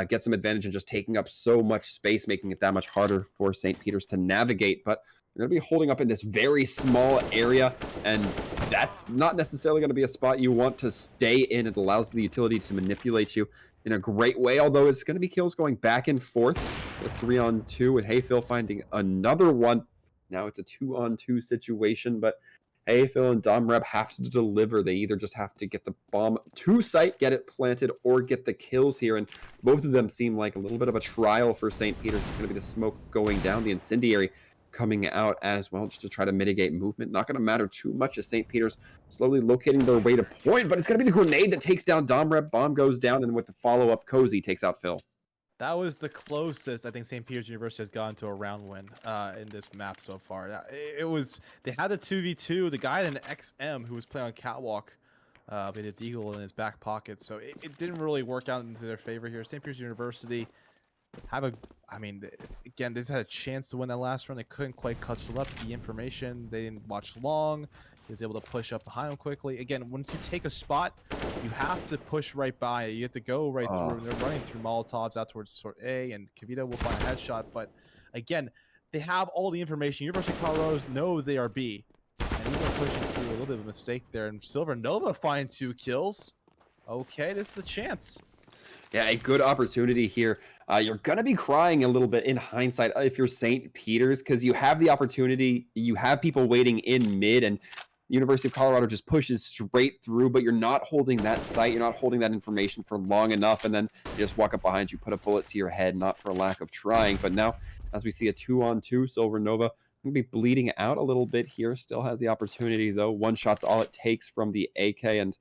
Get some advantage in just taking up so much space, making it that much harder for St. Peter's to navigate. But they're going to be holding up in this very small area, and that's not necessarily going to be a spot you want to stay in. It allows the utility to manipulate you in a great way, although it's going to be kills going back and forth. So 3-on-2 with Phil finding another one. Now it's a 2-on-2 situation, but Phil and Domrep have to deliver. They either just have to get the bomb to site, get it planted, or get the kills here, and both of them seem like a little bit of a trial for St. Peter's. It's going to be the smoke going down, the incendiary coming out as well, just to try to mitigate movement. Not going to matter too much as St. Peter's slowly locating their way to point, but it's going to be the grenade that takes down Domrep. Bomb goes down, and with the follow-up, Cozy takes out Phil. That was the closest I think St. Peter's University has gotten to a round win in this map so far. They had the 2v2. The guy in an XM who was playing on Catwalk, they had a deagle in his back pocket, so it didn't really work out into their favor here. St. Peter's University again, they just had a chance to win that last run. They couldn't quite catch up the information. They didn't watch long. He was able to push up behind him quickly. Again, once you take a spot, you have to push right by it. You have to go right through. They're running through Molotovs out towards sort A, and Kavita will find a headshot. But again, they have all the information. University of Colorado know they are B. And even pushing through a little bit of a mistake there. And Silver Nova finds 2 kills. Okay, this is a chance. Yeah, a good opportunity here. You're going to be crying a little bit in hindsight if you're St. Peter's, because you have the opportunity. You have people waiting in mid, and University of Colorado just pushes straight through, but you're not holding that site. You're not holding that information for long enough, and then you just walk up behind you, put a bullet to your head, not for a lack of trying. But now, as we see a 2-on-2, Silver Nova going to be bleeding out a little bit here. Still has the opportunity, though. One shot's all it takes from the AK, and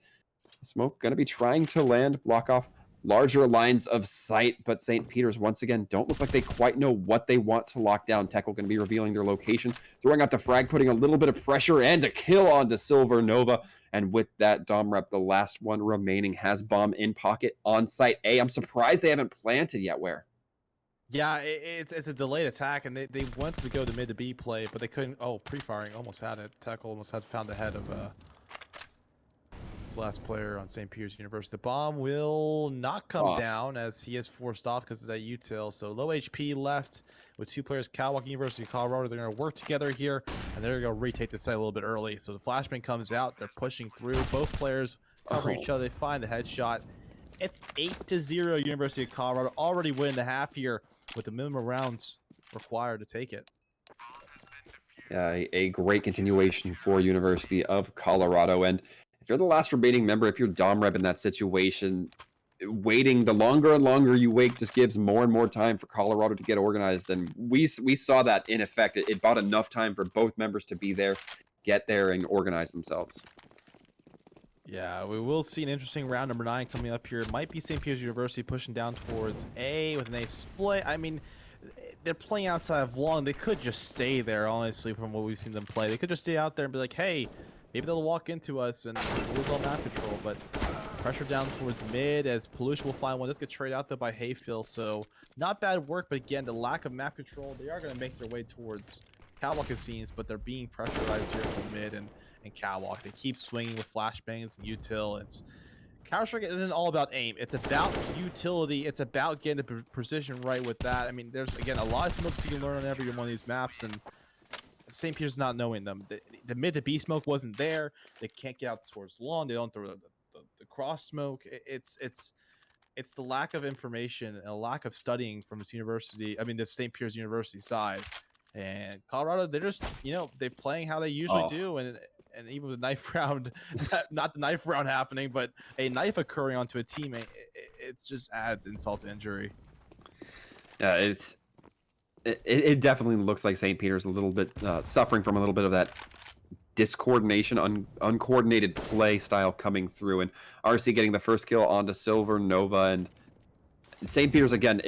Smoke going to be trying to land, block off larger lines of sight, but St. Peter's once again don't look like they quite know what they want to lock down. Tekl going to be revealing their location, throwing out the frag, putting a little bit of pressure and a kill onto Silver Nova. And with that, Domrep, the last one remaining, has bomb in pocket on site A. I'm surprised they haven't planted yet. Where? Yeah, it's a delayed attack, and they wanted to go to mid to B play, but they couldn't. Oh, pre-firing almost had it. Tackle almost had found the head of this last player on St. Peter's University. The bomb will not come Oh, down as he is forced off because of that util. So low HP left with 2 players. Cowalk University of Colorado. They're going to work together here, and they're going to retake the site a little bit early. So the flashbang comes out. They're pushing through. Both players cover oh. each other. They find the headshot. It's 8-0. University of Colorado already winning the half here with the minimum rounds required to take it. Yeah, a great continuation for University of Colorado. And if you're the last remaining member, if you're Dom Reb in that situation, waiting, the longer and longer you wait just gives more and more time for Colorado to get organized. And we saw that in effect. It bought enough time for both members to be there, get there, and organize themselves. Yeah, we will see an interesting round number 9 coming up here. It might be St. Peter's University pushing down towards A with an A split. I mean, they're playing outside of long. They could just stay there, honestly, from what we've seen them play. They could just stay out there and be like, hey, maybe they'll walk into us and lose all map control. But pressure down towards mid as Pollution will find one. This gets traded out there by Hayfield. So not bad work, but again, the lack of map control, they are going to make their way towards Catwalk scenes, but they're being pressurized here from mid and Catwalk. They keep swinging with flashbangs and util. It's Counter-Strike isn't all about aim. It's about utility. It's about getting the precision right with that. I mean, there's, again, a lot of smokes you can learn on every one of these maps, and St. Peter's not knowing them. The mid to B smoke wasn't there. They can't get out towards long. They don't throw the cross smoke. It's the lack of information and a lack of studying from this university. I mean, the St. Peter's University side. And Colorado, they're just, they're playing how they usually do, and even with the knife round, not the knife round happening, but a knife occurring onto a teammate, it just adds insult to injury. Yeah, it definitely looks like St. Peter's a little bit suffering from a little bit of that discoordination, uncoordinated play style coming through, and RC getting the first kill onto Silver Nova. And St. Peter's, again,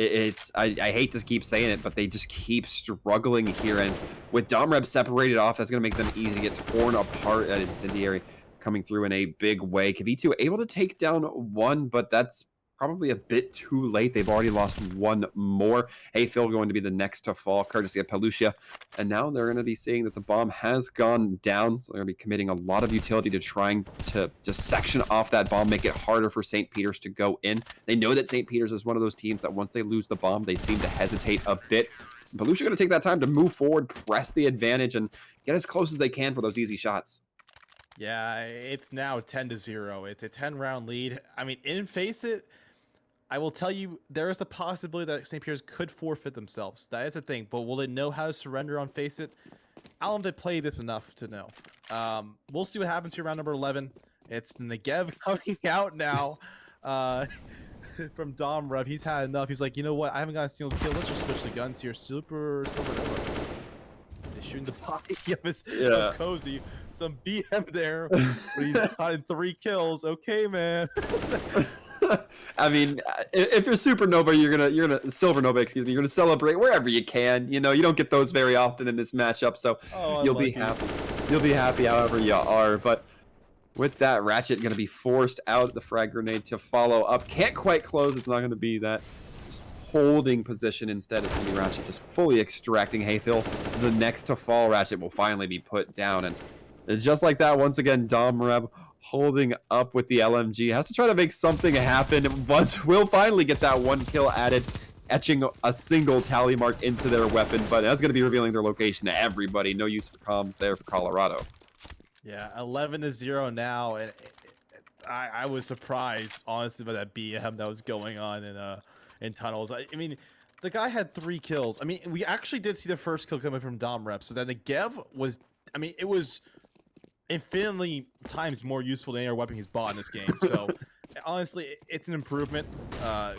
I hate to keep saying it, but they just keep struggling here. And with Domreb separated off, that's going to make them easy to get torn apart at Incendiary coming through in a big way. Kavitsu able to take down one, but that's probably a bit too late. They've already lost one more. Hayfield going to be the next to fall, courtesy of Pelucia. And now they're going to be seeing that the bomb has gone down. So they're going to be committing a lot of utility to trying to just section off that bomb, make it harder for St. Peter's to go in. They know that St. Peter's is one of those teams that once they lose the bomb, they seem to hesitate a bit. Pelucia going to take that time to move forward, press the advantage, and get as close as they can for those easy shots. Yeah, it's now 10-0. It's a 10-round lead. I mean, in Face It, I will tell you, there is a possibility that St. Peter's could forfeit themselves. That is a thing, but will they know how to surrender on Face It? I don't have to play this enough to know. We'll see what happens here, round number 11. It's Negev coming out now from Dom Rev. He's had enough. He's like, you know what? I haven't got a single kill. Let's just switch the guns here. Silver Nova. He's shooting the body of Cozy. Some BM there, but he's gotten 3 kills. Okay, man. I mean, if you're Supernova, you're gonna Silvernova, excuse me, you're gonna celebrate wherever you can. You know, you don't get those very often in this matchup, so you'll be happy. You'll be happy however you are. But with that, Ratchet gonna be forced out. The frag grenade to follow up. Can't quite close. It's not gonna be that. Just holding position instead. It's gonna be Ratchet just fully extracting Hayfield. The next to fall, Ratchet will finally be put down, and just like that, once again, Dom Reb holding up with the LMG. Has to try to make something happen. Will finally get that 1 kill added, etching a single tally mark into their weapon, but that's going to be revealing their location to everybody. No use for comms there for Colorado. Yeah, 11-0 now, and I was surprised, honestly, by that BM that was going on in tunnels. I mean, the guy had 3 kills. I mean, we actually did see the first kill coming from Dom Rep, so that the Gev was, I mean, it was infinitely times more useful than any other weapon he's bought in this game. So honestly, it's an improvement.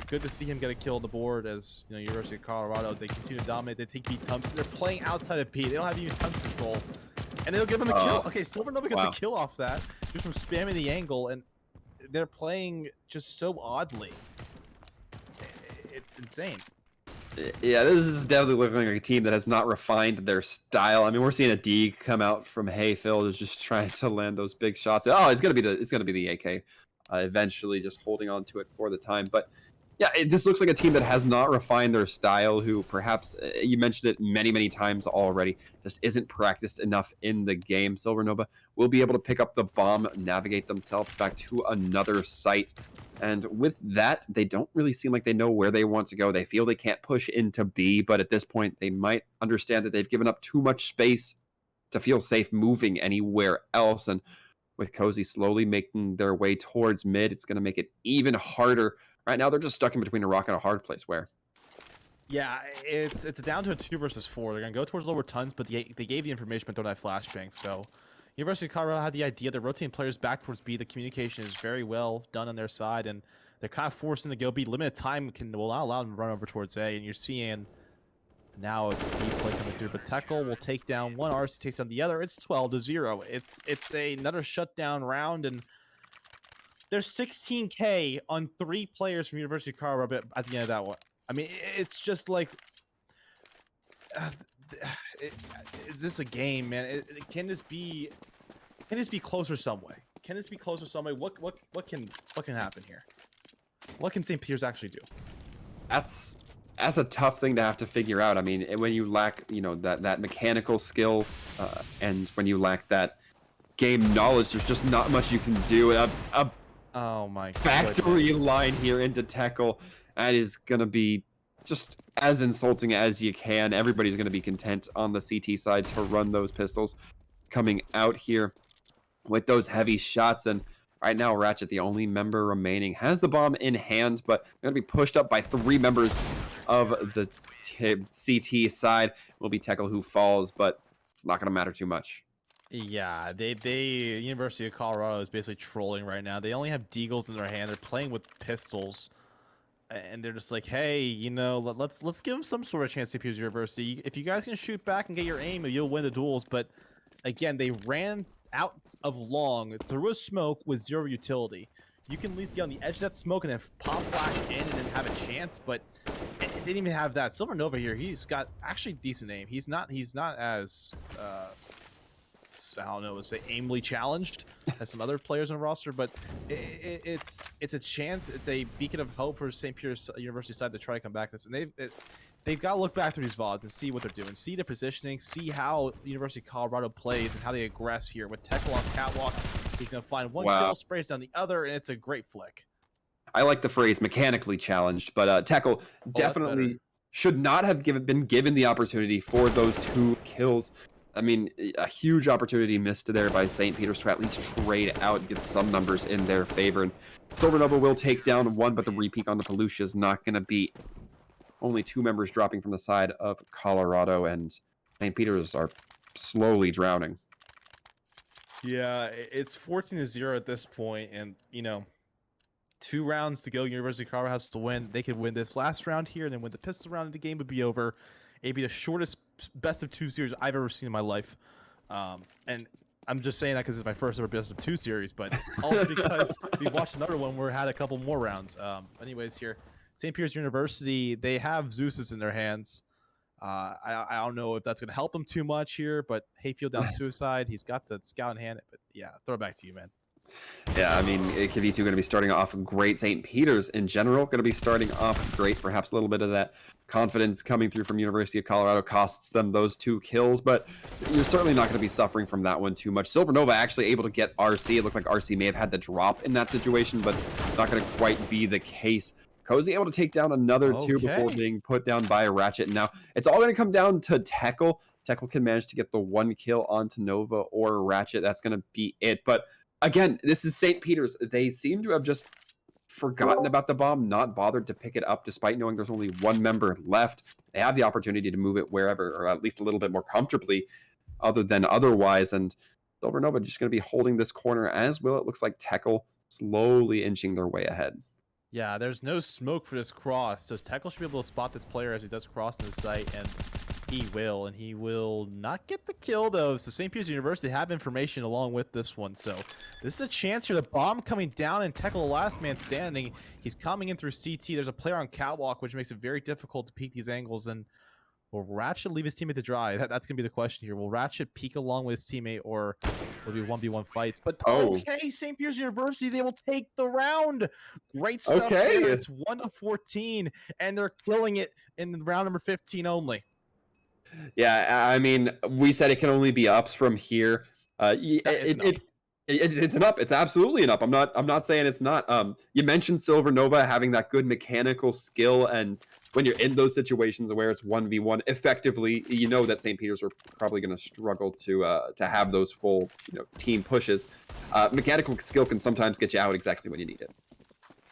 Good to see him get a kill on the board as, you know, University of Colorado, they continue to dominate. They take B Tums. They're playing outside of P. They don't have even Tums control. And they'll give him a kill. Okay, Silvernova gets a kill off that just from spamming the angle, and they're playing just so oddly. It's insane. Yeah, this is definitely looking like a team that has not refined their style. I mean, we're seeing a D come out from Hayfield is just trying to land those big shots. Oh, it's gonna be the AK. Eventually, just holding on to it for the time. But Yeah, this looks like a team that has not refined their style, who perhaps, you mentioned it many, many times already, just isn't practiced enough in the game. Silver Nova will be able to pick up the bomb, navigate themselves back to another site. And with that, they don't really seem like they know where they want to go. They feel they can't push into B, but at this point, they might understand that they've given up too much space to feel safe moving anywhere else. And with Cozy slowly making their way towards mid, it's going to make it even harder. Right now, they're just stuck in between a rock and a hard place. Where? Yeah, it's down to a 2 versus 4. They're gonna go towards lower tons, but they gave the information but don't have flashbang. So, University of Colorado had the idea. They're rotating players back towards B. The communication is very well done on their side, and they're kind of forcing to go B. Limited time will not allow them to run over towards A, and you're seeing now a B play coming through. But Tekel will take down one. RC takes down the other. It's 12-0. It's another shutdown round, and there's 16K on 3 players from University of Colorado at the end of that one. I mean, it's just like, uh, is this a game, man? Can this be closer some way? Can this be closer some way? What can happen here? What can St. Peter's actually do? That's a tough thing to have to figure out. I mean, when you lack, that mechanical skill, and when you lack that game knowledge, there's just not much you can do. Oh my factory goodness. line here into Tekel. That is going to be just as insulting as you can. Everybody's going to be content on the CT side to run those pistols coming out here with those heavy shots. And right now, Ratchet, the only member remaining, has the bomb in hand, but they're going to be pushed up by 3 members of the CT side. It will be Tekel who falls, but it's not going to matter too much. Yeah, University of Colorado is basically trolling right now. They only have deagles in their hand. They're playing with pistols. And they're just like, hey, let's give them some sort of chance to Peter's University. If you guys can shoot back and get your aim, you'll win the duels. But again, they ran out of long through a smoke with 0 utility. You can at least get on the edge of that smoke and then pop flash in and then have a chance. But it didn't even have that. Silver Nova here, he's got actually decent aim. He's not as I don't know, say aimly challenged as some other players on the roster, but it's a chance, it's a beacon of hope for St. Peter's University side to try to come back this, and they've got to look back through these VODs and see what they're doing, see the positioning, see how University of Colorado plays and how they aggress here. With Tekel on catwalk, he's gonna find one kill, sprays down the other, and it's a great flick. I like the phrase mechanically challenged, but Tekel definitely should not have been given the opportunity for those 2 kills. I mean, a huge opportunity missed there by St. Peter's to at least trade out and get some numbers in their favor. And Silver Nova will take down 1, but the repeat on the Pelusia is not going to beat. Only 2 members dropping from the side of Colorado, and St. Peter's are slowly drowning. Yeah, it's 14-0 at this point, and 2 rounds to go. University of Colorado has to win. They could win this last round here, and then win the pistol round, and the game would be over. It'd be the shortest best of 2 series I've ever seen in my life. And I'm just saying that because it's my first ever best of 2 series, but also because we watched another one where it had a couple more rounds. Anyways, here, St. Peter's University, they have Zeus's in their hands. I don't know if that's going to help them too much here, but Hayfield down suicide. He's got the scout in hand. But yeah, throw it back to you, man. Yeah, I mean, KV2 going to be starting off great. St. Peter's in general going to be starting off great. Perhaps a little bit of that confidence coming through from University of Colorado costs them those 2 kills, but you're certainly not going to be suffering from that one too much. Silver Nova actually able to get RC. It looked like RC may have had the drop in that situation, but not going to quite be the case. Cozy able to take down another 2 before being put down by a Ratchet. Now, it's all going to come down to Tekel. Tekel can manage to get the 1 kill onto Nova or Ratchet. That's going to be it. But again, this is St. Peter's. They seem to have just forgotten about the bomb, not bothered to pick it up, despite knowing there's only 1 member left. They have the opportunity to move it wherever, or at least a little bit more comfortably, other than otherwise. And Silver Nova just going to be holding this corner, as will it looks like Tekel slowly inching their way ahead. Yeah, there's no smoke for this cross, so Tekel should be able to spot this player as he does cross in the site, and he will not get the kill though. So St. Peter's University have information along with this one, so this is a chance here. The bomb coming down, and Tekel, the last man standing, he's coming in through CT. There's a player on catwalk, which makes it very difficult to peek these angles, and Will Ratchet leave his teammate to dry? That's going to be the question here. Will Ratchet peek along with his teammate, or will it be 1v1 fights? But Oh, okay, St. Peter's University, they will take the round. Great stuff there. okay. It's 1-14, and they're killing it in round number 15 only. Yeah, I mean, we said it can only be ups from here. It's an up. It's an up. It's absolutely an up. I'm not saying it's not. You mentioned Silver Nova having that good mechanical skill, and when you're in those situations where it's 1v1, effectively, you know that St. Peter's are probably going to struggle to have those full team pushes. Mechanical skill can sometimes get you out exactly when you need it.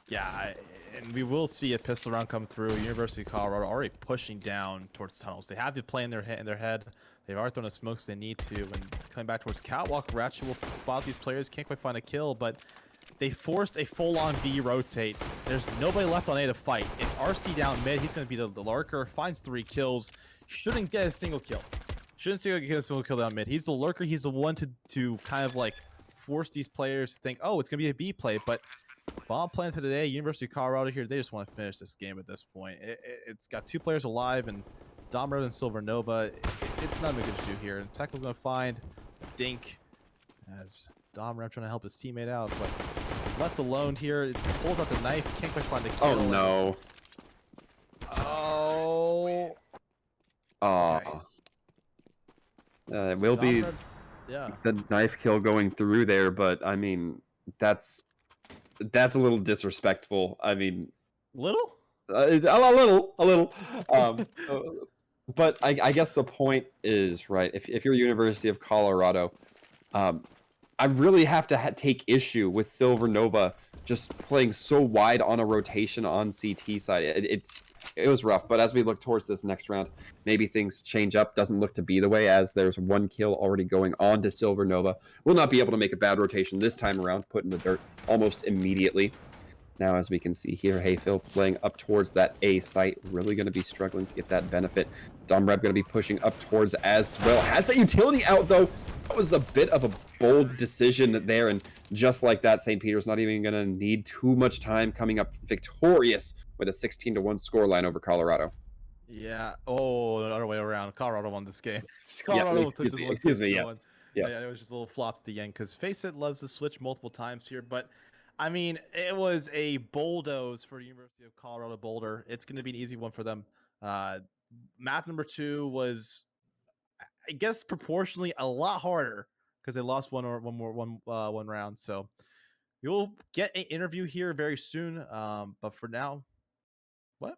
Yeah, and we will see a pistol round come through. University of Colorado already pushing down towards tunnels. They have the play in their head. They've already thrown the smokes they need to. And coming back towards Catwalk, Ratchet will spot these players. Can't quite find a kill, but they forced a full-on B rotate. There's nobody left on A to fight. It's RC down mid. He's going to be the lurker. Finds 3 kills. Shouldn't get a single kill. Shouldn't get a single kill down mid. He's the lurker. He's the one to kind of like force these players to think, oh, it's going to be a B play, but bomb planted today. University of Colorado here. They just want to finish this game at this point. It's got 2 players alive, and Dom Red and Silver Nova. It's nothing good to do here. And Tekkel's going to find Dink as Dom Red trying to help his teammate out, but left alone here. It pulls out the knife. Can't quite find the kill. Oh no. Oh. Oh. Okay. It So will Dom be Red, yeah. the knife kill going through there, but I mean, that's a little disrespectful. I mean, Little? a little. But I guess the point is right. If you're University of Colorado, I really have to take issue with Silver Nova just playing so wide on a rotation on CT side. It was rough, but as we look towards this next round, maybe things change up. Doesn't look to be the way, as there's 1 kill already going on to Silver Nova. Will not be able to make a bad rotation this time around, put in the dirt almost immediately. Now, as we can see here, Hayfield playing up towards that A site, really going to be struggling to get that benefit. Dom Reb going to be pushing up towards as well. Has the utility out, though. That was a bit of a bold decision there, and just like that, St. Peter's not even going to need too much time, coming up victorious with a 16-1 scoreline over Colorado. Yeah. Oh, the other way around. Colorado won this game. Colorado took this one. Excuse me, yes. One. Yes. Yeah, it was just a little flop at the end because Face It loves to switch multiple times here, but I mean, it was a bulldoze for University of Colorado Boulder. It's going to be an easy one for them. Map number 2 was, I guess, proportionally a lot harder because they lost one round. So you'll get an interview here very soon. But for now, what?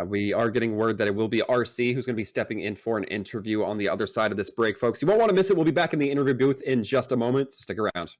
We are getting word that it will be RC who's going to be stepping in for an interview on the other side of this break, folks. You won't want to miss it. We'll be back in the interview booth in just a moment, so stick around.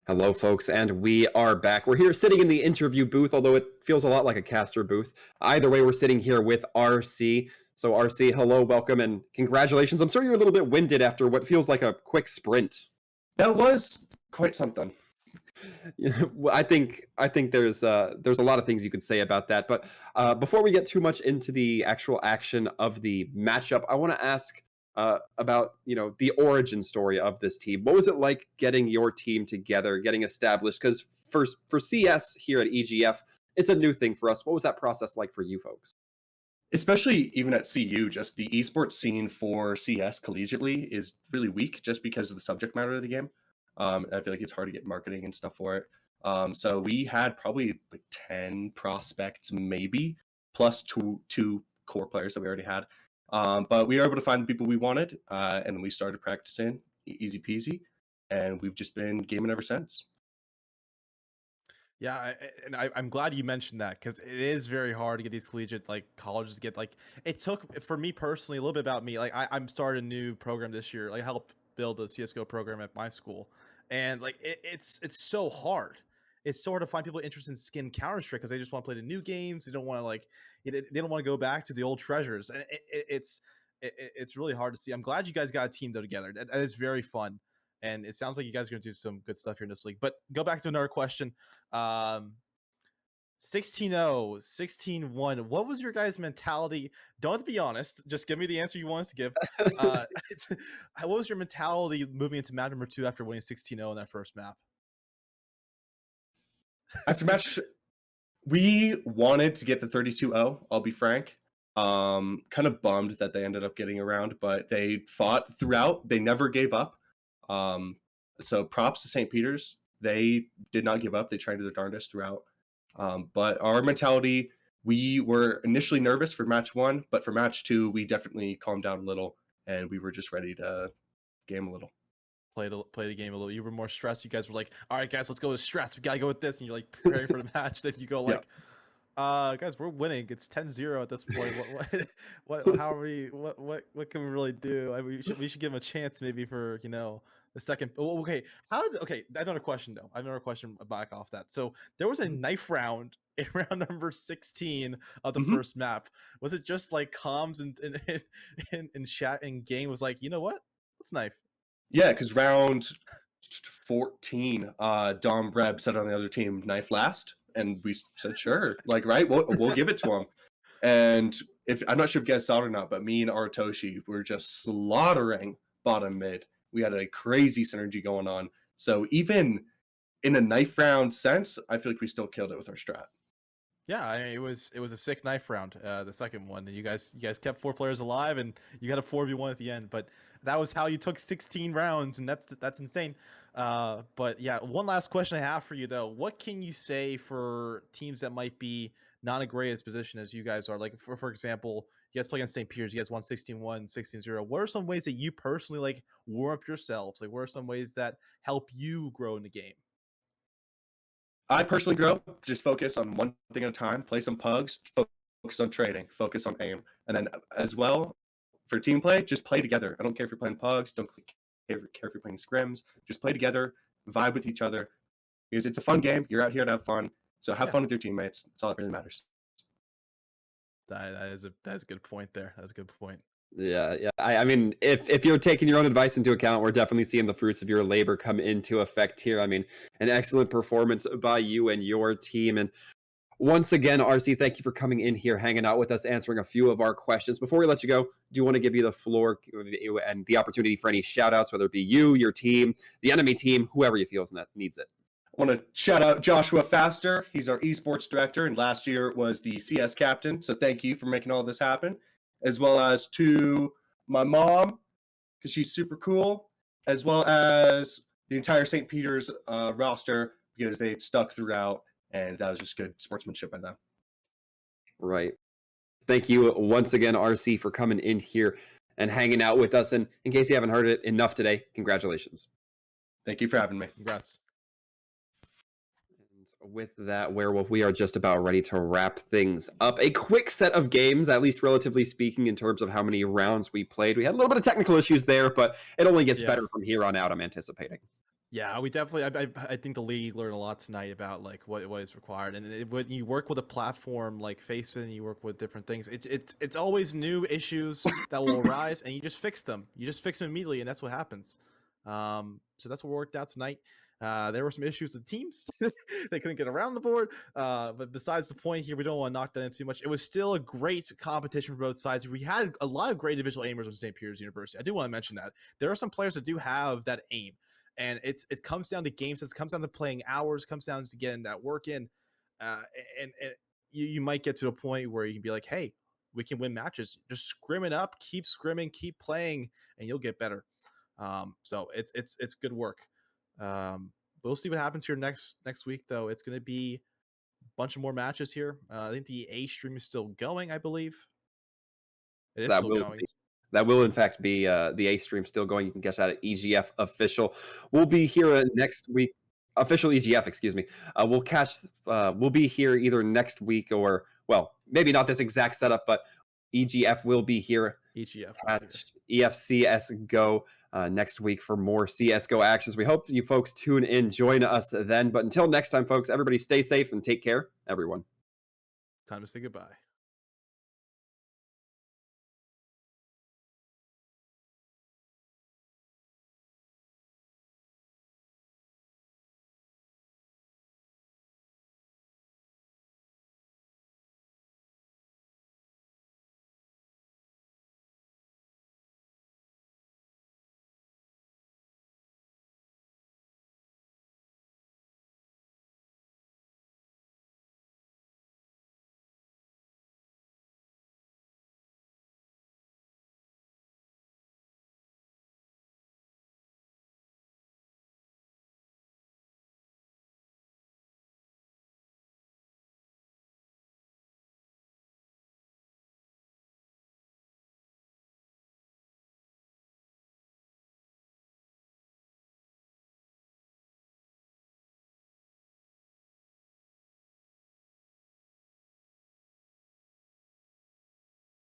Hello, folks, and we are back. We're here sitting in the interview booth, although it feels a lot like a caster booth. Either way, we're sitting here with RC. So, RC, hello, welcome, and congratulations. I'm sorry you're a little bit winded after what feels like a quick sprint. That was quite something. I think there's a lot of things you could say about that. But before we get too much into the actual action of the matchup, I want to ask about the origin story of this team. What was it like getting your team together, getting established? Because for CS here at EGF, it's a new thing for us. What was that process like for you folks? Especially even at CU, just the esports scene for CS collegiately is really weak just because of the subject matter of the game. I feel like it's hard to get marketing and stuff for it. So we had probably like 10 prospects, maybe, plus two core players that we already had. But we were able to find the people we wanted, and we started practicing, easy peasy, and we've just been gaming ever since. Yeah, I'm glad you mentioned that because it is very hard to get these collegiate colleges to get it took for me personally a little bit about me I'm starting a new program this year, help build a CS:GO program at my school, and it's so hard. It's so hard to find people interested in skin Counter-Strike because they just want to play the new games. They don't want to they don't want to go back to the old treasures, and it's really hard to see. I'm glad you guys got a team though together. That is very fun. And it sounds like you guys are going to do some good stuff here in this league. But go back to another question. 16-0, 16-1. What was your guys' mentality? Don't have to be honest. Just give me the answer you want us to give. What was your mentality moving into map number 2 after winning 16-0 in that first map? After match, we wanted to get the 32-0, I'll be frank. Kind of bummed that they ended up getting around, but they fought throughout. They never gave up. So props to St. Peter's. They did not give up. They tried their darndest throughout. But our mentality, we were initially nervous for match 1, but for match 2, we definitely calmed down a little, and we were just ready to game a little. Play the game a little. You were more stressed. You guys were like, all right, guys, let's go with stress. We got to go with this. And you're like preparing for the match. Then you go like, guys, we're winning. It's 10-0 at this point. How are we, what can we really do? I mean, we should give them a chance maybe for, the second. Oh, okay. Another question though. I have another question back off that. So there was a knife round in round number 16 of the first map. Was it just like comms and chat and game was like, you know what? Let's knife. Yeah, because round 14, Dom Reb said on the other team, knife last. And we said, sure, right, we'll give it to him. And I'm not sure if you guys saw it or not, but me and Aratoshi were just slaughtering bottom mid. We had a crazy synergy going on. So even in a knife round sense, I feel like we still killed it with our strat. Yeah, I mean, it was a sick knife round, the second one, and you guys kept 4 players alive, and you got a 4v1 at the end. But that was how you took 16 rounds, and that's insane. But yeah, one last question I have for you though: what can you say for teams that might be not in a greatest position as you guys are? Like for example, you guys play against St. Peter's, you guys won 16-1, 16-0. What are some ways that you personally warm up yourselves? What are some ways that help you grow in the game? I personally grow, just focus on one thing at a time, play some pugs, focus on trading, focus on aim. And then as well, for team play, just play together. I don't care if you're playing pugs, don't care if you're playing scrims, just play together, vibe with each other. Because it's a fun game, you're out here to have fun. So have fun with your teammates. That's all that really matters. That is a good point there. That's a good point. Yeah. I mean, if you're taking your own advice into account, we're definitely seeing the fruits of your labor come into effect here. I mean, an excellent performance by you and your team. And once again, RC, thank you for coming in here, hanging out with us, answering a few of our questions. Before we let you go, do want to give you the floor and the opportunity for any shout outs, whether it be you, your team, the enemy team, whoever you feel needs it. I want to shout out Joshua Faster. He's our esports director, and last year was the CS captain. So thank you for making all this happen. As well as to my mom, because she's super cool, as well as the entire St. Peter's roster, because they stuck throughout, and that was just good sportsmanship by them. Right. Thank you once again, RC, for coming in here and hanging out with us. And in case you haven't heard it enough today, congratulations. Thank you for having me. Congrats. With that, Werewolf, we are just about ready to wrap things up. A quick set of games, at least relatively speaking, in terms of how many rounds we played. We had a little bit of technical issues there, but it only gets better from here on out, I'm anticipating. Yeah, we definitely. I think the league learned a lot tonight about like what is required, and when you work with a platform like Facing, you work with different things. It's always new issues that will arise, and you just fix them. You just fix them immediately, and that's what happens. So that's what worked out tonight. There were some issues with teams; they couldn't get around the board. But besides the point here, we don't want to knock that in too much. It was still a great competition for both sides. We had a lot of great individual aimers on St. Peter's University. I do want to mention that there are some players that do have that aim, and it comes down to games. It comes down to playing hours. Comes down to getting that work in, uh, and you might get to a point where you can be like, hey, we can win matches. Just scrim it up, keep scrimming, keep playing, and you'll get better. So it's good work. We'll see what happens here next week, though. It's going to be a bunch of more matches here. I think the A stream is still going. I believe it So is still going. that will in fact be the A stream still going. You can catch that at EGF official. We'll be here next week. Official EGF, excuse me. We'll be here either next week or, well, maybe not this exact setup, but EGF will be here. EGF at EFCS Go next week for more CSGO actions. We hope you folks tune in, join us then. But until next time, folks, everybody stay safe and take care, everyone. Time to say goodbye.